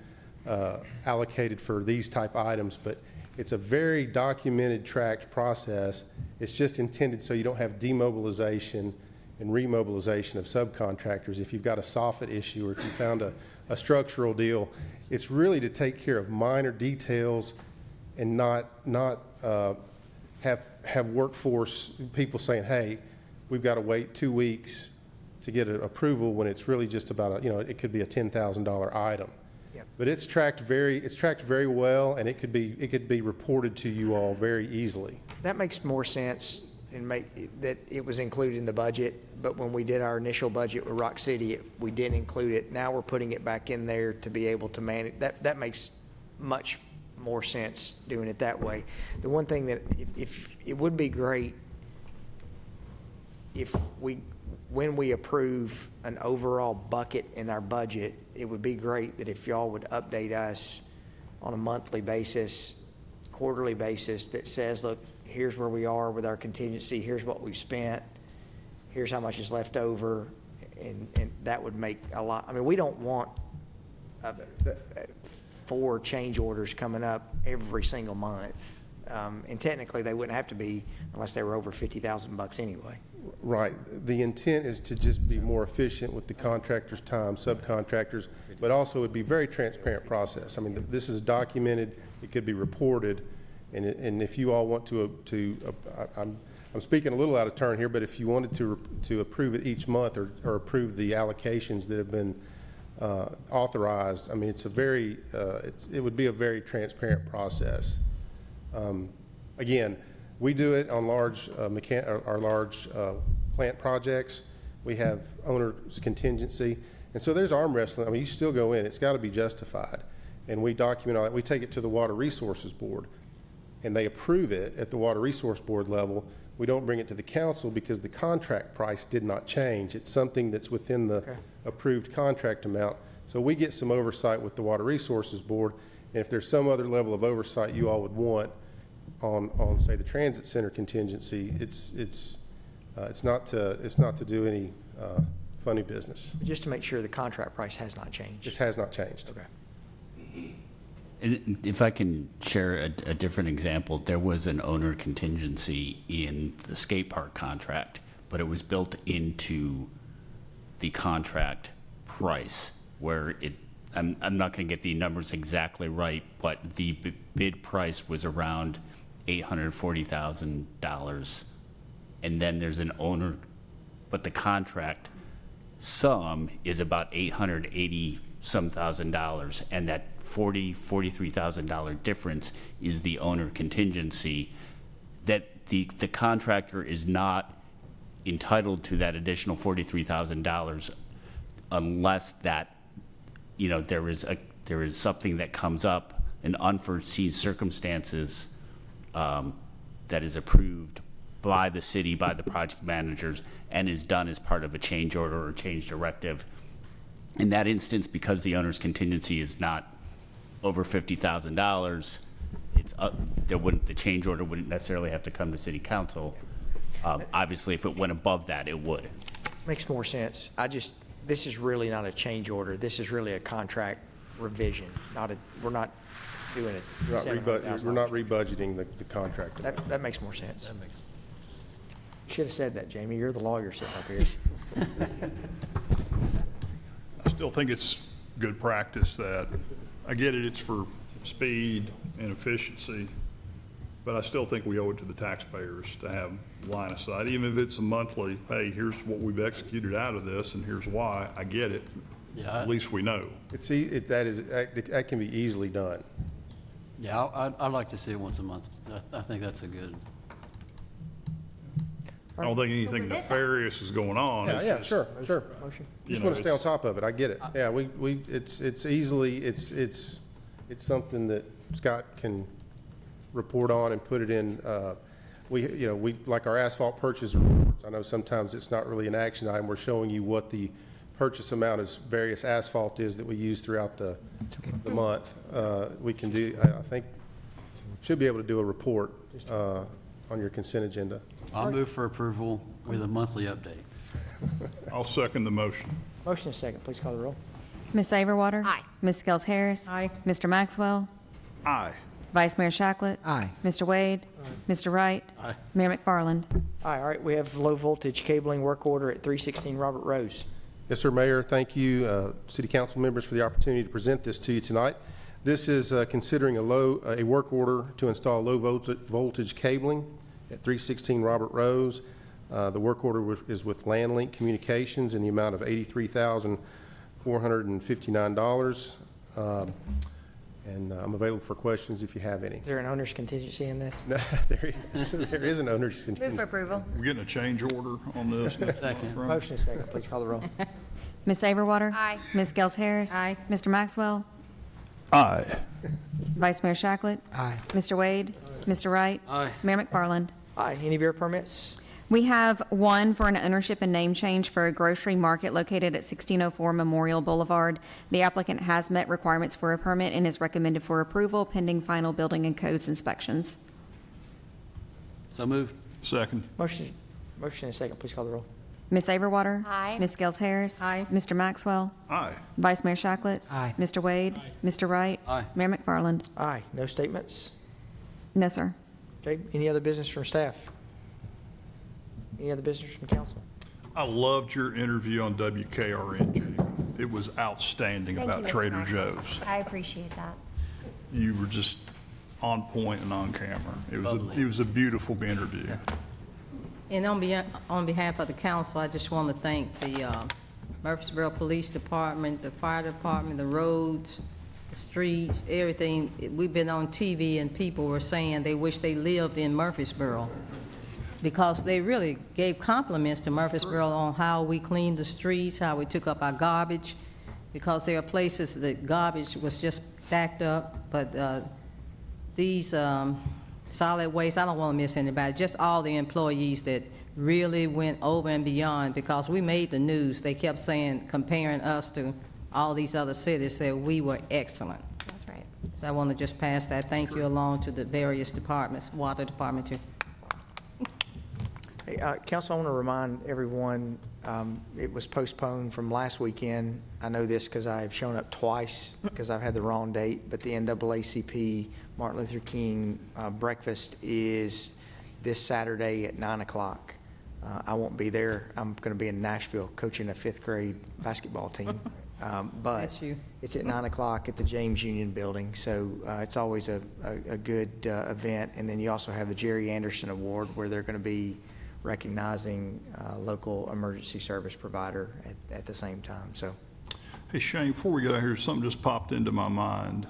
allocated for these type items. But it's a very documented, tracked process. It's just intended so you don't have demobilization and remobilization of subcontractors. If you've got a soffit issue or if you found a structural deal, it's really to take care of minor details and not have workforce people saying, hey, we've got to wait 2 weeks to get an approval when it's really just about it could be a $10,000 item. Yep. But it's tracked very well, and it could be reported to you all very easily. That makes more sense and that it was included in the budget, but when we did our initial budget with Rock City, we didn't include it. Now we're putting it back in there to be able to manage. That makes much more sense doing it that way. The one thing that if it would be great if when we approve an overall bucket in our budget, it would be great that if y'all would update us on a monthly basis, quarterly basis, that says, look, here's where we are with our contingency, here's what we've spent, here's how much is left over, and that would make a lot. I mean, we don't want 4 change orders coming up every single month. And technically, they wouldn't have to be unless they were over $50,000 anyway. Right. The intent is to just be more efficient with the contractor's time, subcontractors, but also it would be a very transparent process. I mean, this is documented. It could be reported. And if you all want I'm speaking a little out of turn here, but if you wanted to approve it each month or approve the allocations that have been authorized, I mean, it would be a very transparent process. Again, we do it on large plant projects. We have owner's contingency, and so there's arm wrestling. I mean, you still go in; it's got to be justified, and we document all that. We take it to the Water Resources Board, and they approve it at the Water Resource Board level. We don't bring it to the council because the contract price did not change. It's something that's within the approved contract amount. So we get some oversight with the Water Resources Board, and if there's some other level of oversight you all would want on say the transit center contingency, it's not to do any funny business. Just to make sure the contract price has not changed. It has not changed. Okay. And if I can share a different example, there was an owner contingency in the skate park contract, but it was built into the contract price where I'm not going to get the numbers exactly right, but the bid price was around $840,000. And then there's an owner, but the contract sum is about $880-some thousand, and that $43,000 difference is the owner contingency, that the contractor is not entitled to that additional $43,000 unless that, there is something that comes up, an unforeseen circumstances that is approved by the city, by the project managers, and is done as part of a change order or change directive. In that instance, because the owner's contingency is not over $50,000, the change order wouldn't necessarily have to come to city council. Obviously, if it went above that, it would. Makes more sense. This is really not a change order. This is really a contract revision. We're not doing it. We're not rebudgeting the contract. That makes more sense. Should have said that, Jamie. You're the lawyer sitting up here. I still think it's good practice that, I get it, it's for speed and efficiency, but I still think we owe it to the taxpayers to have line of sight, even if it's a monthly, hey, here's what we've executed out of this and here's why. I get it. Yeah, At least we know. That can be easily done. Yeah, I'd like to see it once a month. I think that's a good. I don't think anything nefarious is going on. It's just, Sure. Motion. You just want to stay on top of it. I get it. Yeah, it's something that Scott can report on and put it in. We like our asphalt purchase reports. I know sometimes it's not really an action item. We're showing you what the purchase amount is, various asphalt is that we use throughout the month. We can do, I think, should be able to do a report on your consent agenda. I'll move for approval with a monthly update. I'll second the motion. Motion is second. Please call the roll. Ms. Saberwater? Aye. Ms. Scales Harris? Aye. Mr. Maxwell? Aye. Vice Mayor Shacklet? Aye. Mr. Wade? Mr. Wright? Aye. Mayor McFarland? Aye, all right, we have low voltage cabling work order at 316 Robert Rose. Yes, sir, Mayor. Thank you, City Council members, for the opportunity to present this to you tonight. This is considering a work order to install low voltage cabling at 316 Robert Rose. The work order is with Landlink Communications in the amount of $83,459. And I'm available for questions if you have any. Is there an owner's contingency in this? No, there is an owner's contingency. Move for approval. We're getting a change order on this. Second. Motion is second. Please call the roll. Ms. Saberwater? Aye. Ms. Scales Harris? Aye. Mr. Maxwell? Aye. Vice Mayor Shacklet? Aye. Mr. Wade? Mr. Wright? Aye. Mayor McFarland? Aye. Any beer permits? We have one for an ownership and name change for a grocery market located at 1604 Memorial Boulevard. The applicant has met requirements for a permit and is recommended for approval pending final building and codes inspections. So moved. Second. Motion is second. Please call the roll. Ms. Saberwater? Aye. Ms. Scales Harris? Aye. Mr. Maxwell? Aye. Vice Mayor Shacklet? Aye. Mr. Wade? Mr. Wright? Aye. Mayor McFarland? Aye. No statements? No, sir. Okay. Any other business from staff? Any other business from council? I loved your interview on WKRN, Jamie. It was outstanding Thank about you, Mr. Trader Maxwell. Joe's. I appreciate that. You were just on point and on camera. It was a beautiful interview. And on behalf of the council, I just want to thank the Murfreesboro Police Department, the fire department, the roads, the streets, everything. We've been on TV and people were saying they wish they lived in Murfreesboro because they really gave compliments to Murfreesboro on how we cleaned the streets, how we took up our garbage, because there are places that garbage was just stacked up, but these solid waste, I don't want to miss anybody, just all the employees that really went over and beyond, because we made the news. They kept saying, comparing us to all these other cities, that we were excellent. That's right. So I want to just pass that thank you along to the various departments, water department too. Hey, council, I want to remind everyone, it was postponed from last weekend. I know this because I've shown up twice because I've had the wrong date, but the NAACP Martin Luther King breakfast is this Saturday at 9 o'clock. I won't be there. I'm going to be in Nashville coaching a 5th grade basketball team. But That's you. it's at 9 o'clock at the James Union Building, so it's always a good event. And then you also have the Jerry Anderson Award, where they're going to be recognizing local emergency service provider at the same time. So, Hey, Shane, before we get out here, something just popped into my mind.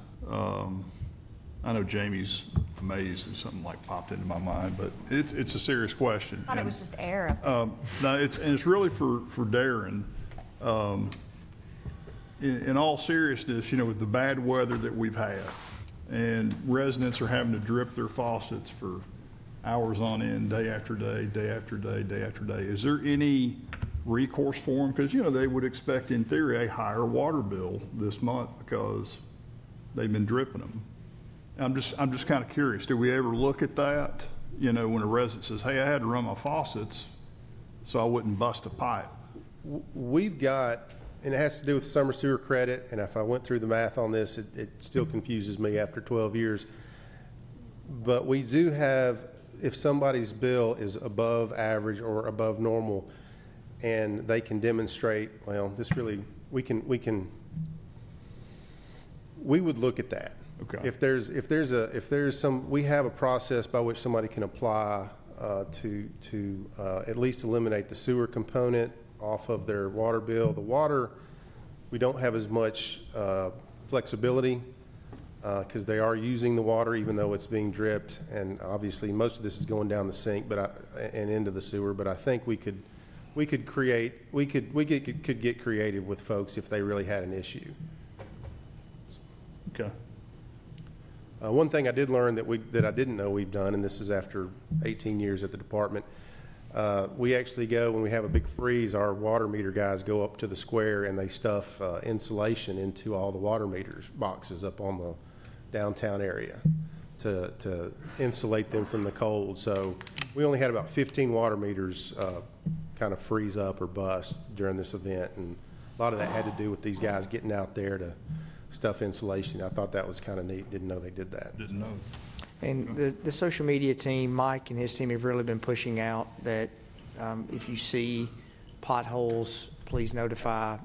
I know Jamie's amazed that something like popped into my mind, but it's a serious question. I thought it was just air. No, it's really for Darren. In all seriousness, with the bad weather that we've had, and residents are having to drip their faucets for hours on end, day after day, day after day, day after day. Is there any recourse for them? Because, they would expect, in theory, a higher water bill this month because they've been dripping them. I'm just kind of curious. Do we ever look at that? When a resident says, hey, I had to run my faucets so I wouldn't bust a pipe. We've got and it has to do with summer sewer credit, and if I went through the math on this, it still confuses me after 12 years. But we do have, if somebody's bill is above average or above normal, and they can demonstrate, well, this really, we would look at that. Okay. If there's some, we have a process by which somebody can apply to at least eliminate the sewer component off of their water bill. The water, we don't have as much flexibility because they are using the water even though it's being dripped, and obviously most of this is going down the sink, and into the sewer. But I think we could get creative with folks if they really had an issue. Okay. One thing I did learn that I didn't know we've done, and this is after 18 years at the department, we actually go, when we have a big freeze, our water meter guys go up to the square and they stuff insulation into all the water meters boxes up on the downtown area to insulate them from the cold. So we only had about 15 water meters kind of freeze up or bust during this event, and a lot of that had to do with these guys getting out there to stuff insulation. I thought that was kind of neat. Didn't know they did that. Didn't know. And the social media team, Mike and his team, have really been pushing out that if you see potholes, please notify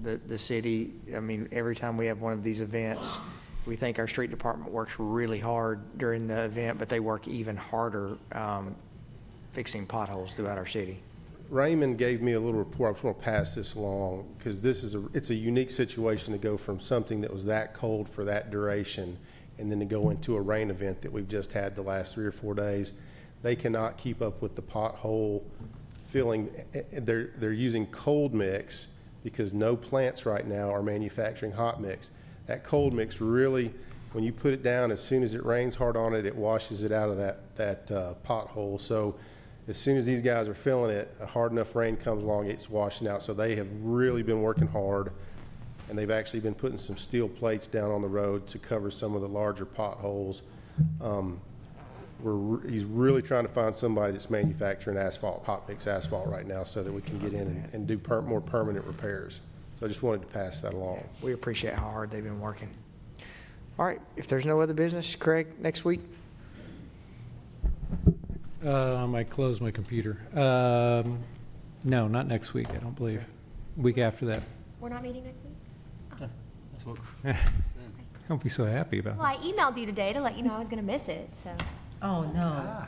the city. I mean, every time we have one of these events, we think our street department works really hard during the event, but they work even harder fixing potholes throughout our city. Raymond gave me a little report. I just want to pass this along because it's a unique situation to go from something that was that cold for that duration and then to go into a rain event that we've just had the last 3 or 4 days. They cannot keep up with the pothole filling. They're using cold mix because no plants right now are manufacturing hot mix. That cold mix really, when you put it down, as soon as it rains hard on it, it washes it out of that pothole. So as soon as these guys are filling it, a hard enough rain comes along, it's washing out. So they have really been working hard, and they've actually been putting some steel plates down on the road to cover some of the larger potholes. He's really trying to find somebody that's manufacturing asphalt, hot mix asphalt right now, so that we can get in and do more permanent repairs. So I just wanted to pass that along. We appreciate how hard they've been working. All right, if there's no other business, Craig, next week? I might close my computer. No, not next week, I don't believe. Week after that. We're not meeting next week? That's what. Don't be so happy about Well, I emailed you today to let you know I was going to miss it, so. Oh, no.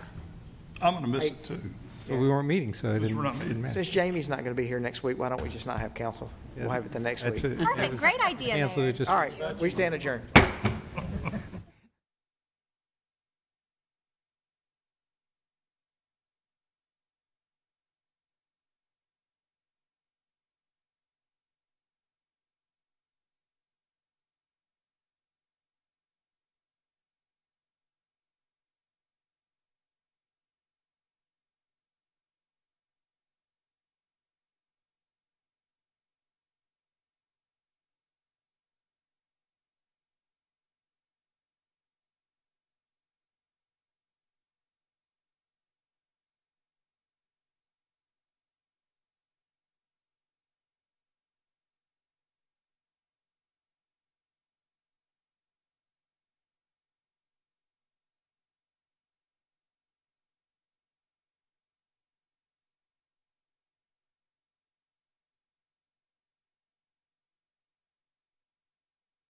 I'm going to miss it too. Well, we weren't meeting, so it Since we're not didn't meeting. matter. Since Jamie's not going to be here next week, why don't we just not have council? We'll have it the next week. That's it. Perfect, great idea, Cancel it, Mayor. just- All right, we stand adjourned.